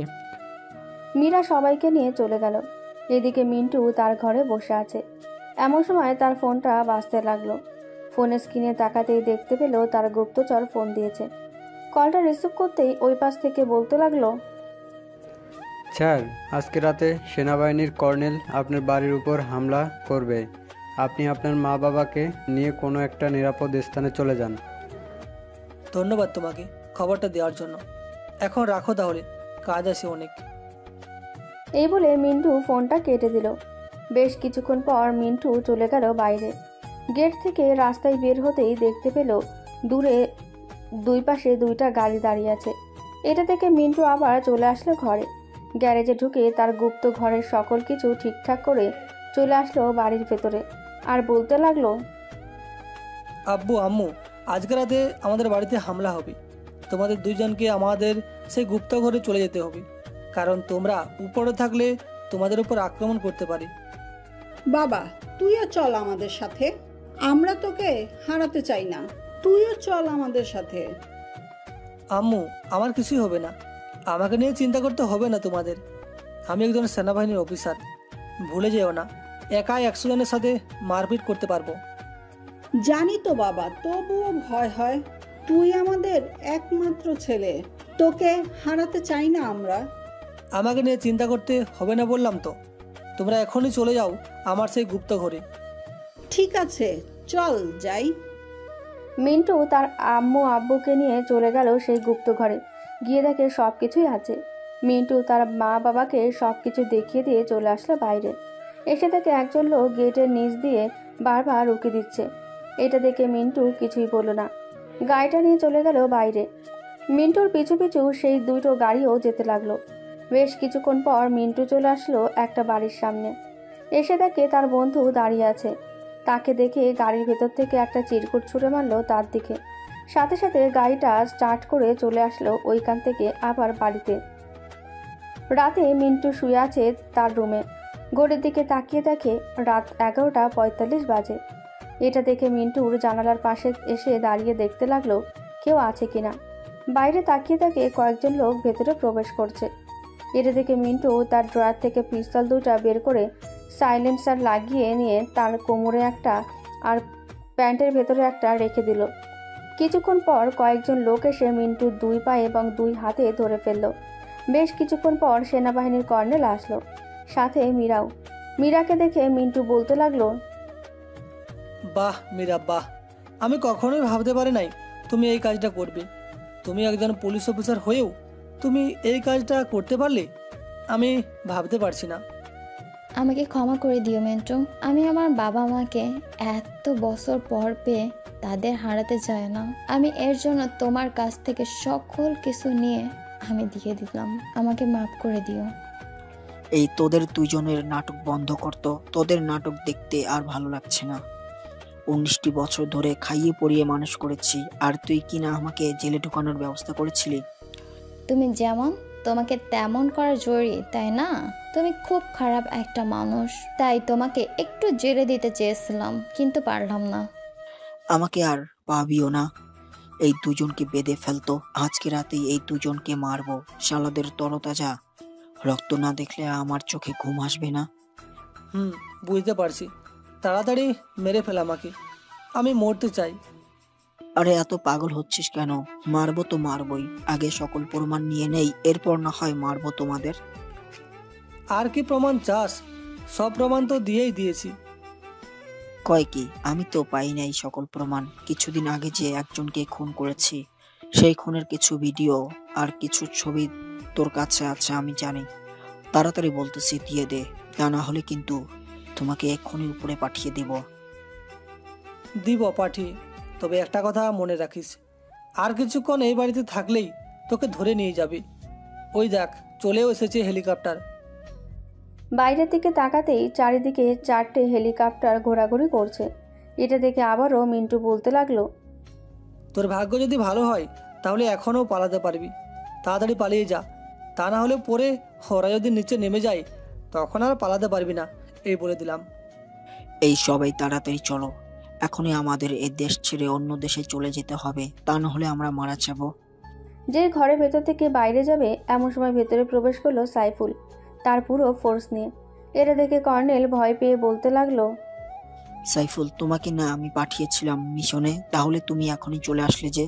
মীরা সবাইকে নিয়ে চলে গেল। এদিকে মিন্টু তার ঘরে বসে আছে। এমন সময় তার ফোনটা বাজতে লাগলো। ফোনের স্ক্রিনে তাকাতেই দেখতে পেল তার গুপ্তচর ফোন দিয়েছে। কলটা রিসিভ করতেই ওই পাশ থেকে বলতে লাগলো, স্যার, আজকে রাতে সেনাবাহিনীর কর্নেল আপনার বাড়ির উপর হামলা করবে। আপনি আপনার মা বাবাকে নিয়ে কোনো একটা নিরাপদ স্থানে চলে যান। ধন্যবাদ তোমাকে খবরটা দেওয়ার জন্য। এখন রাখো তাহলে, কাজ আছে অনেক। এই বলে মিন্টু ফোনটা কেটে দিল। বেশ কিছুক্ষণ পর মিন্টু চলে গেল বাইরে। গেট থেকে রাস্তায় বের হতেই দেখতে পেল দূরে দুই পাশে দুইটা গাড়ি দাঁড়িয়ে আছে। এটা থেকে মিন্টু আবার চলে আসলো ঘরে। গ্যারেজে ঢুকে তার গুপ্ত ঘরের সকল কিছু ঠিকঠাক করে চলে আসলো বাড়ির ভেতরে, আর বলতে লাগলো, আব্বু আম্মু, আজকে রাতে আমাদের বাড়িতে হামলা হবে। তোমাদের দুইজনকে আমাদের সেই গুপ্ত ঘরে চলে যেতে হবে, কারণ তোমরা উপরে থাকলে তোমাদের উপর আক্রমণ করতে পারে। বাবা, তুইও চল আমাদের সাথে, আমরা তোকে হারাতে চাই না, তুইও চল আমাদের সাথে। আম্মু, আমার কিছুই হবে না, আমাকে নিয়ে চিন্তা করতে হবে না তোমাদের। আমি একজন সেনাবাহিনীর অফিসার, ভুলে যেও না। একাই 100 জনের সাথে মারপিট করতে পারবো। জানি তো বাবা, তবুও ভয় হয়। তুই আমাদের একমাত্র ছেলে, তোকে হারাতে চাই না আমরা। আমাকে নিয়ে চিন্তা করতে হবে না বললাম তো। তোমরা এখনই চলে যাও আমার সেই গুপ্ত ঘরে। ঠিক আছে, চল যাই। মিন্টু তার আম্মু আব্বুকে নিয়ে চলে গেল সেই গুপ্ত ঘরে। গিয়ে দেখে সব কিছুই আছে। মিন্টু তার মা বাবাকে সব কিছু দেখিয়ে দিয়ে চলে আসলো বাইরে। এসে দেখে একজন লোক গেটের নিচ দিয়ে বারবার উকি দিচ্ছে। এটা দেখে মিন্টু কিছুই বলল না, গাড়িটা নিয়ে চলে গেল বাইরে। মিন্টুর পিছু পিছু সেই দুটো গাড়িও যেতে লাগলো। বেশ কিছুক্ষণ পর মিন্টু চলে আসলো একটা বাড়ির সামনে। এসে দেখে তার বন্ধু দাঁড়িয়ে আছে। তাকে দেখে গাড়ির ভেতর থেকে একটা চিরকুট ছুঁড়ে মারলো তার দিকে। সাথে সাথে গাড়িটা স্টার্ট করে চলে আসলো ওইখান থেকে আবার বাড়িতে। রাতে মিন্টু শুয়ে আছে তার রুমে। ঘড়ির দিকে তাকিয়ে দেখে রাত 11:45 বাজে। এটা দেখে মিন্টুর জানালার পাশে এসে দাঁড়িয়ে দেখতে লাগলো কেউ আছে কিনা। বাইরে তাকিয়ে দেখে কয়েকজন লোক ভেতরে প্রবেশ করছে। এটা দেখে মিন্টু তার ড্রয়ার থেকে পিস্তল দুটা বের করে সাইলেন্সার লাগিয়ে নিয়ে তার কোমরে একটা আর প্যান্টের ভেতরে একটা রেখে দিল। কিছুক্ষণ পর কয়েকজন লোক এসে মিন্টুর 2 পায়ে এবং 2 হাতে ধরে ফেলল। বেশ কিছুক্ষণ পর সেনাবাহিনীর কর্নেল আসলো, সাথে মীরাও। মীরাকে দেখে মিন্টু বলতে লাগলো, বাহ মীরা বাহ, আমি কখনোই ভাবতে পারি নাই তুমি এই কাজটা করবে। তুমি একজন পুলিশ অফিসার হয়েও তুমি এই কাজটা করতে পারলে, আমি ভাবতে পারছি না। আমাকে ক্ষমা করে দিও মিন্টু। আমি আমার বাবা মাকে এত বছর পর পেয়ে তাদের হারাতে চাই না। আমি এর জন্য তোমার কাছ থেকে সকল কিছু নিয়ে আমি দিয়ে দিলাম। আমাকে মাফ করে দিও। এই তোদের দুজনের নাটক বন্ধ করতো। তোদের নাটক দেখতে আর ভালো লাগছে না। 19টি বছর ধরে খাইয়ে পরিয়ে মানুষ করেছি, আর তুই কিনা আমাকে জেলে ঢুকানোর ব্যবস্থা করেছিলি। তুমি যেমন তোমাকে তেমন করা জরুরি, তাই না? তুমি খুব খারাপ একটা মানুষ, তাই তোমাকে একটু জেলে দিতে চেয়েছিলাম, কিন্তু পারলাম না। আমাকে আর পাবিও না। এই দুজনকে বেঁধে ফেলতো। আজকে রাতেই এই দুজনকে মারবো। শালাদের তরতাজা রক্ত না দেখলে আমার চোখে ঘুম আসবে না। বুঝতে পারছি। তাড়াতাড়ি মেরে ফেল আমাকে, আমি মরতে চাই। আরে এত পাগল হচ্ছিস কেন? মারবো তো মারবই, আগে সকল প্রমাণ নিয়ে নেই, এরপর না হয় মারবো তোমাদের। আর কি প্রমাণ চাস? সব প্রমাণ তো দিয়েই দিয়েছি। কয় কি? আমি তো পাই নাই সকল প্রমাণ। কিছুদিন আগে যে একজনকে খুন করেছি, সেই খুনের কিছু ভিডিও আর কিছু ছবি তোর কাছে আছে আমি জানি। তাড়াতাড়ি বলতেছি দিয়ে দে, তা না হলে কিন্তু তোমাকে এক্ষুনি উপরে পাঠিয়ে দিব পাঠিয়ে। তবে একটা কথা মনে রাখিস, আর কিছুক্ষণ এই বাড়িতে থাকলেই তোকে ধরে নিয়ে যাবে। ওই দেখ চলেও এসেছে হেলিকপ্টার। বাইরের দিকে তাকাতেই চারিদিকে 4টে হেলিকপ্টার ঘোরাঘুরি করছে। এটা দেখে আবারও মিন্টু বলতে লাগলো, তোর ভাগ্য যদি ভালো হয় তাহলে এখনও পালাতে পারবি। তাড়াতাড়ি পালিয়ে যা, তা না হলে পরে ওরা যদি নিচে নেমে যায় তখন আর পালাতে পারবি না, এই বলে দিলাম। এই সবাই তাড়াতাড়ি চলো, এখনই আমাদের এই দেশ ছেড়ে অন্য দেশে চলে যেতে হবে, তা না হলে আমরা মারা যাব। যে ঘরের ভেতর থেকে বাইরে যাবে এমন সময় ভেতরে প্রবেশ করলো সাইফুল, তার পুরো ফোর্স নিয়ে। এটা দেখে কর্নেল ভয় পেয়ে বলতে লাগলো, সাইফুল, তোমাকে না আমি পাঠিয়েছিলাম মিশনে, তাহলে তুমি এখনই চলে আসলে যে?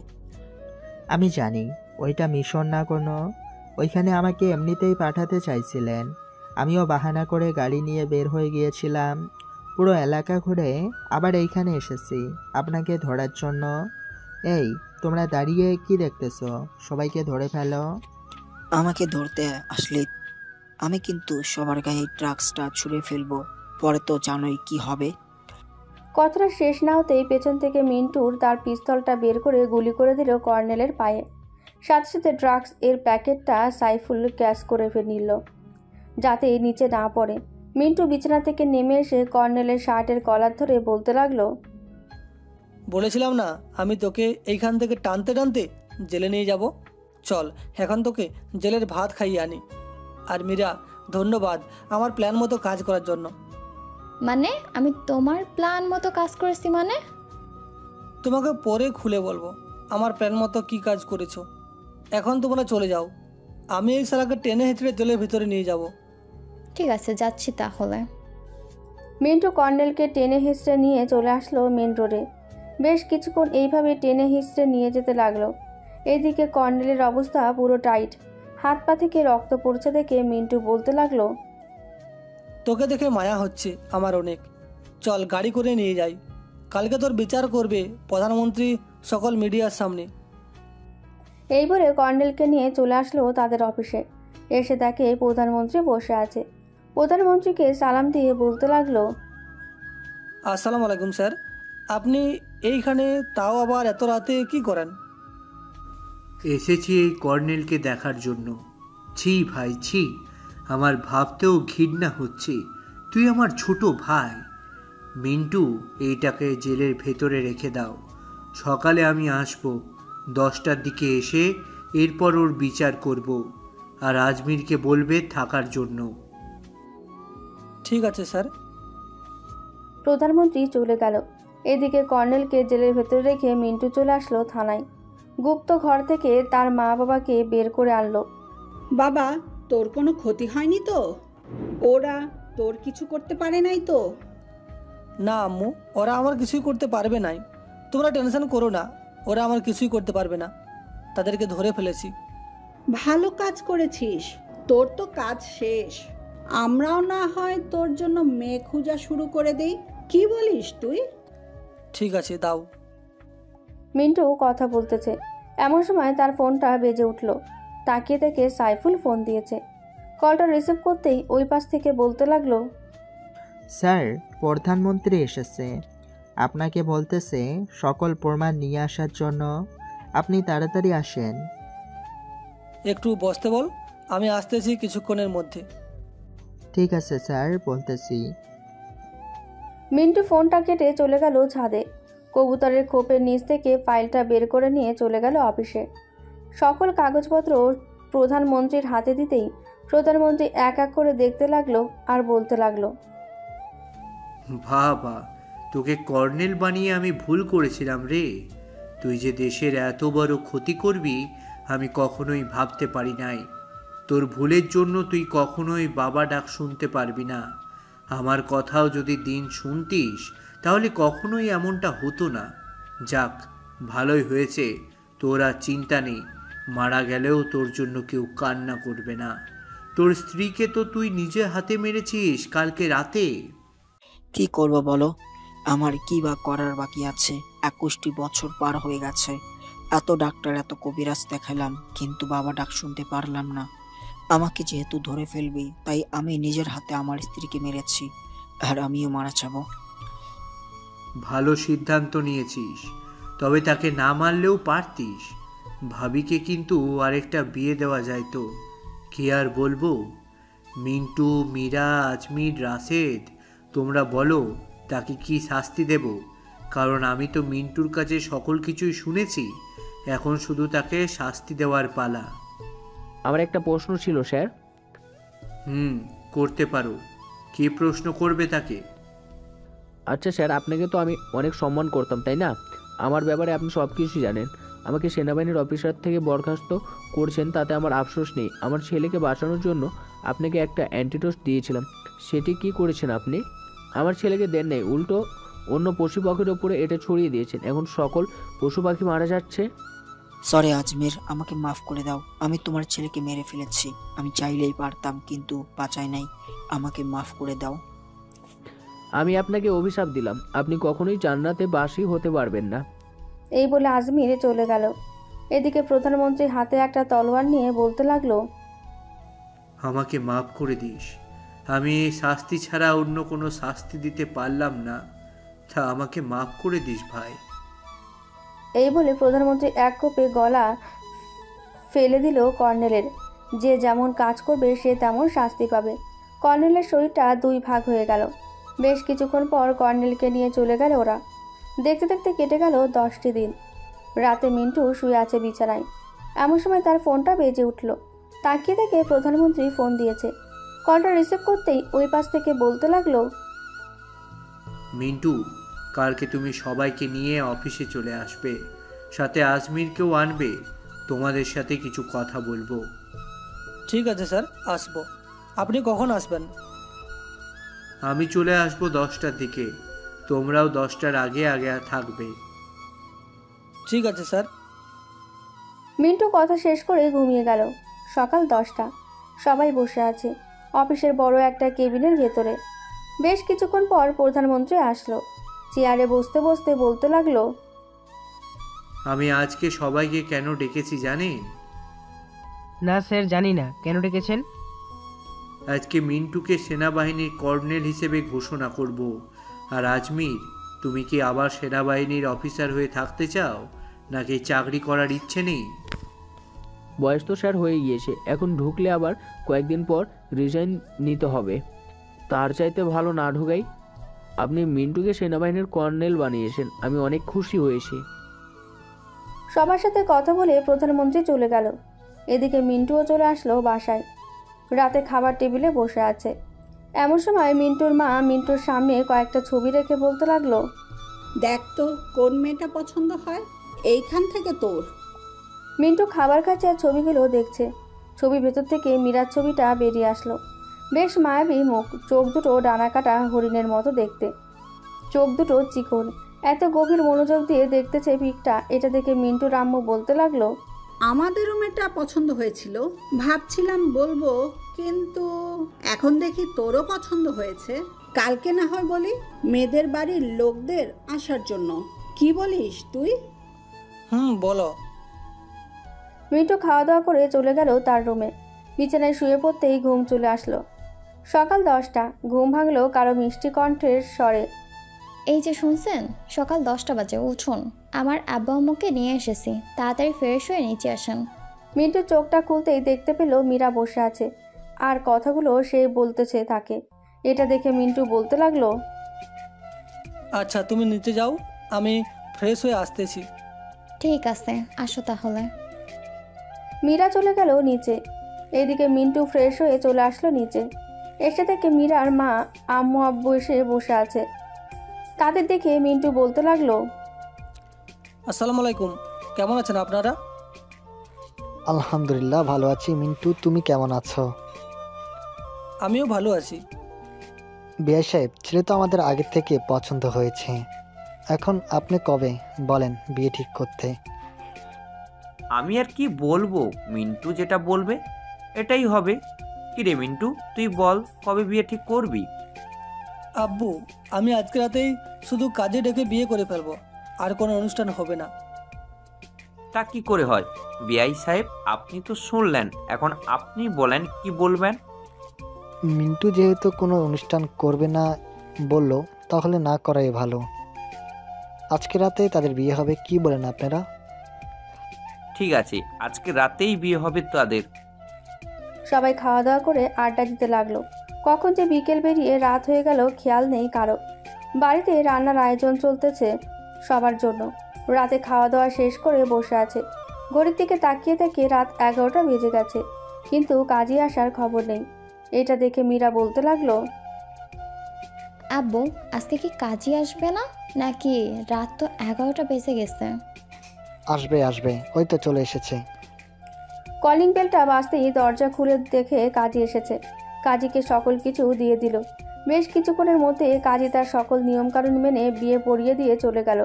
আমি জানি ওইটা মিশন না, কোনো ওইখানে আমাকে এমনিতেই পাঠাতে চাইছিলেন। আমিও বাহানা করে গাড়ি নিয়ে বের হয়ে গিয়েছিলাম। পুরো এলাকা ঘুরে আবার এইখানে এসেছি আপনাকে ধরার জন্য। এই, তোমরা দাঁড়িয়ে কি দেখতেছো? সবাইকে ধরে ফেলো। আমাকে ধরতে আসলে আমি কিন্তু সবার গায়ে ড্রাগসটা ছুঁড়ে ফেলবো, পরে তো জানোই কি হবে। কথাটা শেষ না হতেই পেছন থেকে মিন্টুর তার পিস্তলটা বের করে গুলি করে দিল কর্নেলের পায়ে। সাথে সাথে ড্রাগস এর প্যাকেটটা সাইফুল ক্যাশ করে নিল যাতে নিচে না পড়ে। মিন্টু বিছানা থেকে নেমে এসে কর্নেলের শার্টের কলার ধরে বলতে লাগলো, বলেছিলাম না আমি তোকে এইখান থেকে টানতে টানতে জেলে নিয়ে যাব। চল এখন তোকে জেলের ভাত খাইয়ে আনি। আর মীরা, ধন্যবাদ আমার প্ল্যান মতো কাজ করার জন্য। মানে আমি তোমার প্ল্যান মতো কাজ করেছি মানে? তোমাকে পরে খুলে বলবো আমার প্ল্যান মতো কি কাজ করেছো। এখন তোমরা চলে যাও, আমি এই শালাকে টেনে হেঁচড়ে জেলের ভিতরে নিয়ে যাব। ঠিক আছে, যাচ্ছি তাহলে। মিন্টু কর্নেলকে টেনে হিঁচড়ে নিয়ে চলে আসলো মেন রোডে। বেশ কিছুক্ষণ এইভাবে টেনে হিঁচড়ে নিয়ে যেতে লাগলো। এদিকে কর্নেলের অবস্থা পুরো টাইট, হাত পা থেকে রক্ত পড়ছে দেখে মিন্টু বলতে লাগলো, তোকে দেখে মায়া হচ্ছে আমার অনেক। চল গাড়ি করে নিয়ে যাই, কালকে তোর বিচার করবে প্রধানমন্ত্রী সকল মিডিয়ার সামনে। এই বলে কর্নেলকে নিয়ে চলে আসলো তাদের অফিসে। এসে দেখে প্রধানমন্ত্রী বসে আছে। প্রধানমন্ত্রীকে সালাম দিয়ে বলতে লাগলো, আসসালামু আলাইকুম স্যার, আপনি এইখানে তাও আবার এত রাতে কি করেন? এসেছি এই কর্নেলকে দেখার জন্য। ছি ভাই ছি, আমার ভাবতেও ঘৃণা হচ্ছে। তুই আমার ছোট ভাই। মিন্টু, এইটাকে জেলের ভেতরে রেখে দাও। সকালে আমি আসবো 10টার দিকে এসে এরপর ওর বিচার করব। আর আজমিরকে বলবে থাকার জন্য। ঠিক আছে স্যার। প্রধানমন্ত্রী চলে গেল। এদিকে কর্নেলকে জেলের ভেতরে রেখে মিন্টু চলে আসলো থানায়। গুপ্ত ঘর থেকে তার মা বাবাকে বের করে আনলো। বাবা, তোর কোনো ক্ষতি হয়নি তো? ওরা তোর কিছু করতে পারে নাই তো? না আম্মু, ওরা আমার কিছুই করতে পারবে নাই। তোমরা টেনশন করো না, ওরা আমার কিছুই করতে পারবে না। তাদেরকে ধরে ফেলেছি। ভালো কাজ করেছিস, তোর তো কাজ শেষ। আমরাও না হয় তোর জন্য মেয়ে খোঁজা শুরু করে দেই, কি বলিস তুই? ঠিক আছে, দাও। মিন্টু কথা বলতেছে, এমন সময় তার ফোনটা বেজে উঠল। তাকিয়ে দেখে সাইফুল ফোন দিয়েছে। কলটা রিসিভ করতেই ওই পাশ থেকে বলতে লাগলো, স্যার, প্রধানমন্ত্রী এসেছে, আপনাকে বলতেছে সকল প্রমাণ নিয়ে আসার জন্য। আপনি তাড়াতাড়ি আসেন। একটু বসতে বল, আমি আসতেছি কিছুক্ষণের মধ্যে। ঠিক আছে স্যার, বলতেছি। মিন্টু ফোনটা কেটে চলে গেল ছাদে। কবুতরের খোপের নিচ থেকে ফাইলটা বের করে নিয়ে চলে গেল অফিসে। সকল কাগজপত্র প্রধানমন্ত্রীর হাতে দিতেই প্রধানমন্ত্রী এক এক করে দেখতে লাগলো আর বলতে লাগলো, বাবা, তোকে কর্নেল বানিয়ে আমি ভুল করেছিলাম রে। তুই যে দেশের এত বড় ক্ষতি করবি আমি কখনোই ভাবতে পারি নাই। তোর ভুলের জন্য তুই কখনোই বাবা ডাক শুনতে পারবি না। আমার কথাও যদি দিন শুনতিস তাহলে কখনোই এমনটা হতো না। যাক, ভালোই হয়েছে, তোর আর চিন্তা নেই। মারা গেলেও তোর জন্য কেউ কান্না করবে না। তোর স্ত্রীকে তো তুই নিজে হাতে মেরেছিস কালকে রাতে। কি করব বলো, আমার কি বা করার বাকি আছে? 21টি বছর পার হয়ে গেছে। এত ডাক্তার, এত কবিরাজ দেখালাম, কিন্তু বাবা ডাক শুনতে পারলাম না। আমাকে যেহেতু ধরে ফেলবি, তাই আমি নিজের হাতে আমার স্ত্রীকে মেরেছি, আর আমিও মারা যাব। ভালো সিদ্ধান্ত নিয়েছিস, তবে তাকে না মারলেও পারতিস। ভাবিকে কিন্তু আরেকটা বিয়ে দেওয়া যায় তো। কি আর বলবো? মিন্টু, মীরা, আজমির, রাশেদ, তোমরা বলো তাকে কি শাস্তি দেব? কারণ আমি তো মিন্টুর কাছে সকল কিছুই শুনেছি। এখন শুধু তাকে শাস্তি দেওয়ার পালা। আমার একটা প্রশ্ন ছিল স্যার। করতে পারো। কি প্রশ্ন করবে তাকে? আচ্ছা স্যার, আপনাকে তো আমি অনেক সম্মান করতাম, তাই না? আমার ব্যাপারে আপনি সব কিছু জানেন। আমাকে সেনাবাহিনীর অফিসার থেকে বরখাস্ত করছেন, তাতে আমার আফসোস নেই। আমার ছেলেকে বাঁচানোর জন্য আপনাকে একটা অ্যান্টিডোট দিয়েছিলাম, সেটি কি করেছেন আপনি? আমার ছেলেকে দেন নাই, উল্টো অন্য পশু পাখির ওপরে এটা ছড়িয়ে দিয়েছেন। এখন সকল পশু পাখি মারা যাচ্ছে। সরি আজমির, আমাকে মাফ করে দাও। আমি তোমার ছেলেকে মেরে ফেলেছি। আমি চাইলেই পারতাম, কিন্তু বাঁচাই নাই। আমাকে মাফ করে দাও। আমি আপনাকে অভিশাপ দিলাম, আপনি কখনোই জান্নাতে বাসী হতে পারবেন না। এই বলে আজমির চলে গেল। এদিকে প্রধানমন্ত্রী হাতে একটা তলোয়ার নিয়ে বলতে লাগলো, আমাকে মাফ করে দিস। আমি এই শাস্তি ছাড়া অন্য কোনো শাস্তি দিতে পারলাম না, তা আমাকে মাফ করে দিস ভাই। এই বলে প্রধানমন্ত্রী এক কোপে গলা ফেলে দিল কর্নেলের। যে যেমন কাজ করবে সে তেমন শাস্তি পাবে। কর্নেলের শরীরটা দুই ভাগ হয়ে গেল। বেশ কিছুক্ষণ পর কর্নেলকে নিয়ে চলে গেল ওরা। দেখতে দেখতে কেটে গেল 10টি দিন। রাতে মিন্টু শুয়ে আছে বিছানায়। এমন সময় তার ফোনটা বেজে উঠল। তাকিয়ে দেখে প্রধানমন্ত্রী ফোন দিয়েছে। কলটা রিসিভ করতেই ওই পাশ থেকে বলতে লাগলো, মিন্টু, কালকে তুমি সবাইকে নিয়ে অফিসে চলে আসবে, সাথে আজমিরকেও আনবে। তোমাদের সাথে কিছু কথা বলবো। ঠিক আছে স্যার, আসবো। আপনি কখন আসবেন? আমি চলে আসবো 10টার দিকে। তোমরাও 10টার আগে আগে থাকবে। ঠিক আছে স্যার। মিন্টু কথা শেষ করে ঘুমিয়ে গেল। সকাল 10টা। সবাই বসে আছে অফিসের বড় একটা কেবিনের ভেতরে। বেশ কিছুক্ষণ পর প্রধানমন্ত্রী আসলো। চেয়ারে বসতে বসতে বলতে লাগলো, আমি আজকে সবাইকে কেন ডেকেছি জানেন? না স্যার, জানি না। কেন ডেকেছেন? আজকে মিন্টুকে সেনাবাহিনীর কর্নেল হিসেবে ঘোষণা করব। আর আজমির, তুমি কি আবার সেনাবাহিনীর অফিসার হয়ে থাকতে চাও, নাকি চাকরি করার ইচ্ছে নেই? বয়স তো স্যার হয়ে গিয়েছে, এখন ঢুকলে আবার কয়েকদিন পর রিজাইন নিতে হবে। তার চাইতে ভালো না ঢুকাই। আপনি মিন্টুকে সেনাবাহিনীর কর্নেল বানিয়েছেন, আমি অনেক খুশি হয়েছি। সবার সাথে কথা বলে প্রধানমন্ত্রী চলে গেল। এদিকে মিন্টুও চলে আসলো বাসায়। রাতে খাবার টেবিলে বসে আছে। এমন সময় মিন্টুর মা মিন্টুর সামনে কয়েকটা ছবি রেখে বলতে লাগলো, দেখ তো কোন মেয়েটা পছন্দ হয়, এইখান থেকে তোর। মিন্টু খাবার খাচ্ছে আর ছবিগুলো দেখছে। ছবির ভেতর থেকে মীরার ছবিটা বেরিয়ে আসলো। বেশ মায়াবী মুখ, চোখ দুটো ডানা কাটা হরিণের মতো দেখতে, চোখ দুটো চিকন। এত গভীর মনোযোগ দিয়ে দেখতেছে পিকটা। এটা দেখে মিন্টুর আম্মু বলতে লাগলো, আমাদেরও মেয়েটা পছন্দ হয়েছিল, ভাবছিলাম বলবো, কিন্তু এখন দেখি তোরও পছন্দ হয়েছে। কালকে না হয় বলি মেয়েদের বাড়ির লোকদের আসার জন্য। কি বলিস তুই? বলো। মিন্টু খাওয়া দাওয়া করে চলে গেল তার রুমে। বিছানায় শুয়ে পড়তেই ঘুম চলে আসলো। সকাল 10টা। ঘুম ভাঙলো কারো মিষ্টি কণ্ঠের স্বরে। এই যে শুনছেন, সকাল 10টা বাজে, উঠুন। আমার আব্বা আম্মুকে নিয়ে এসেছি, তাড়াতাড়ি ফ্রেশ হয়ে নিচে আসেন। মিন্টু চোখটা খুলতেই দেখতে পেল মীরা বসে আছে আর কথাগুলো সে বলতেছে তাকে। এটা দেখে মিন্টু বলতে লাগলো, আচ্ছা তুমি নিচে যাও, আমি ফ্রেশ হয়ে আসতেছি। ঠিক আছে, আসো তাহলে। মীরা চলে গেল নিচে। এদিকে মিন্টু ফ্রেশ হয়ে চলে আসলো নিচে। এসে থেকে মীরার মা আম্মু আব্বু এসে বসে আছে। তাদের দেখে মিন্টু বলতে লাগলো, আসসালামু আলাইকুম, কেমন আছেন আপনারা? আলহামদুলিল্লাহ ভালো আছি। মিন্টু, তুমি কেমন আছো? আমিও ভালো আছি। বিআই সাহেব, ছেলে তো আমাদের আগে থেকে পছন্দ হয়েছে। এখন আপনি কবে বলেন বিয়ে ঠিক করতে? আমি আর কি বলবো, মিন্টু যেটা বলবে এটাই হবে। কি রে মিন্টু, তুই বল কবে বিয়ে ঠিক করবি? আব্বু, আমি আজকে রাতেই শুধু কাজে ডেকে বিয়ে করে ফেলবো, আর কোনো অনুষ্ঠান হবে না। তা কি করে হয় বিআই সাহেব? আপনি তো শুনলেন, এখন আপনি বলেন কি বলবেন। মিন্টু যেহেতু কোনো অনুষ্ঠান করবে না বললো, তাহলে না করাই ভালো। আজকে রাতে তাদের বিয়ে হবে, কি বলেন আপনারা? ঠিক আছে, আজকে রাতেই বিয়ে হবে তাদের। সবাই খাওয়া দাওয়া করে আড্ডা দিতে লাগলো। কখন যে বিকেল বেরিয়ে রাত হয়ে গেল খেয়াল নেই কারো। বাড়িতে রান্নার আয়োজন চলতেছে সবার জন্য। রাতে খাওয়া দাওয়া শেষ করে বসে আছে। ঘড়ির দিকে তাকিয়ে তাকিয়ে রাত 11টা বেজে গেছে, কিন্তু কাজে আসার খবর নেই। এটা দেখে মীরা বলতে লাগলো, আব্বু, আজকে কি কাজে আসবে না, নাকি রাত তো 11টা বেজে গেছে? আসবে আসবে, ওই তো চলে এসেছে। কলিং বেলটা বাজতেই দরজা খুলে দেখে কাজী এসেছে। কাজীকে সকল কিছু দিয়ে দিল। বেশ কিছুক্ষণের মধ্যে কাজী তার সকল নিয়মকানুন মেনে বিয়ে পড়িয়ে দিয়ে চলে গেল।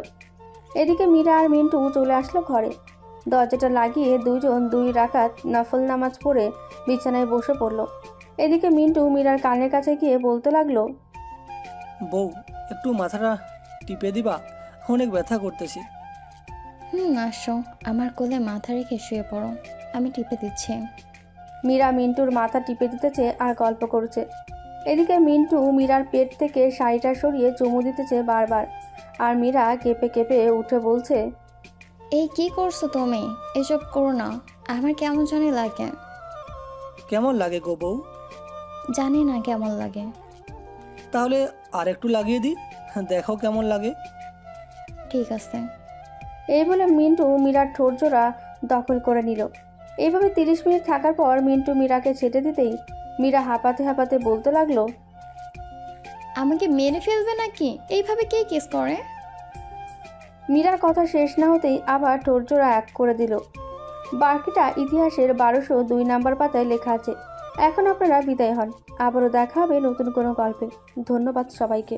এদিকে মীরা আর মিন্টু চলে আসলো ঘরে। দরজাটা লাগিয়ে দুজন 2 রাকাত নফল নামাজ পড়ে বিছানায় বসে পড়ল। এদিকে মিন্টু মীরার কানের কাছে গিয়ে বলতে লাগলো, বউ একটু মাথাটা টিপে দিবা, অনেক ব্যথা করতেছি। আসো, আমার কোলে মাথা রেখে শুয়ে পড়ো, আমি টিপে দিচ্ছি। মীরা মিন্টুর মাথা টিপে দিতেছে আর গল্প করছে। এদিকে মিন্টু মীরার পেট থেকে শাড়িটা সরিয়ে চুমু দিতেছে বারবার, আর মীরা কেঁপে কেঁপে উঠে বলছে, এই কি করছো তুমি? এসব করো না, আমার কেমন জানি লাগে। কেমন লাগে গো বউ? জানি না কেমন লাগে। তাহলে আর একটু লাগিয়ে দিই, দেখো কেমন লাগে। ঠিক আছে। এই বলে মিন্টু মীরার ঠোঁটজোড়া দখল করে নিল। এইভাবে 30 মিনিট থাকার পর মিন্টু মীরাকে ছেটে দিতেই মীরা হাঁপাতে হাঁপাতে বলতে লাগলো, আমাকে মেরে ফেলবে নাকি? এইভাবে কে কিস করে? মীরার কথা শেষ না হতেই আবার ঠোঁটজোড়া এক করে দিল। বাকিটা ইতিহাসের 1202 নাম্বার পাতায় লেখা আছে। এখন আপনারা বিদায় হন। আবারও দেখা হবে নতুন কোনো গল্পে। ধন্যবাদ সবাইকে।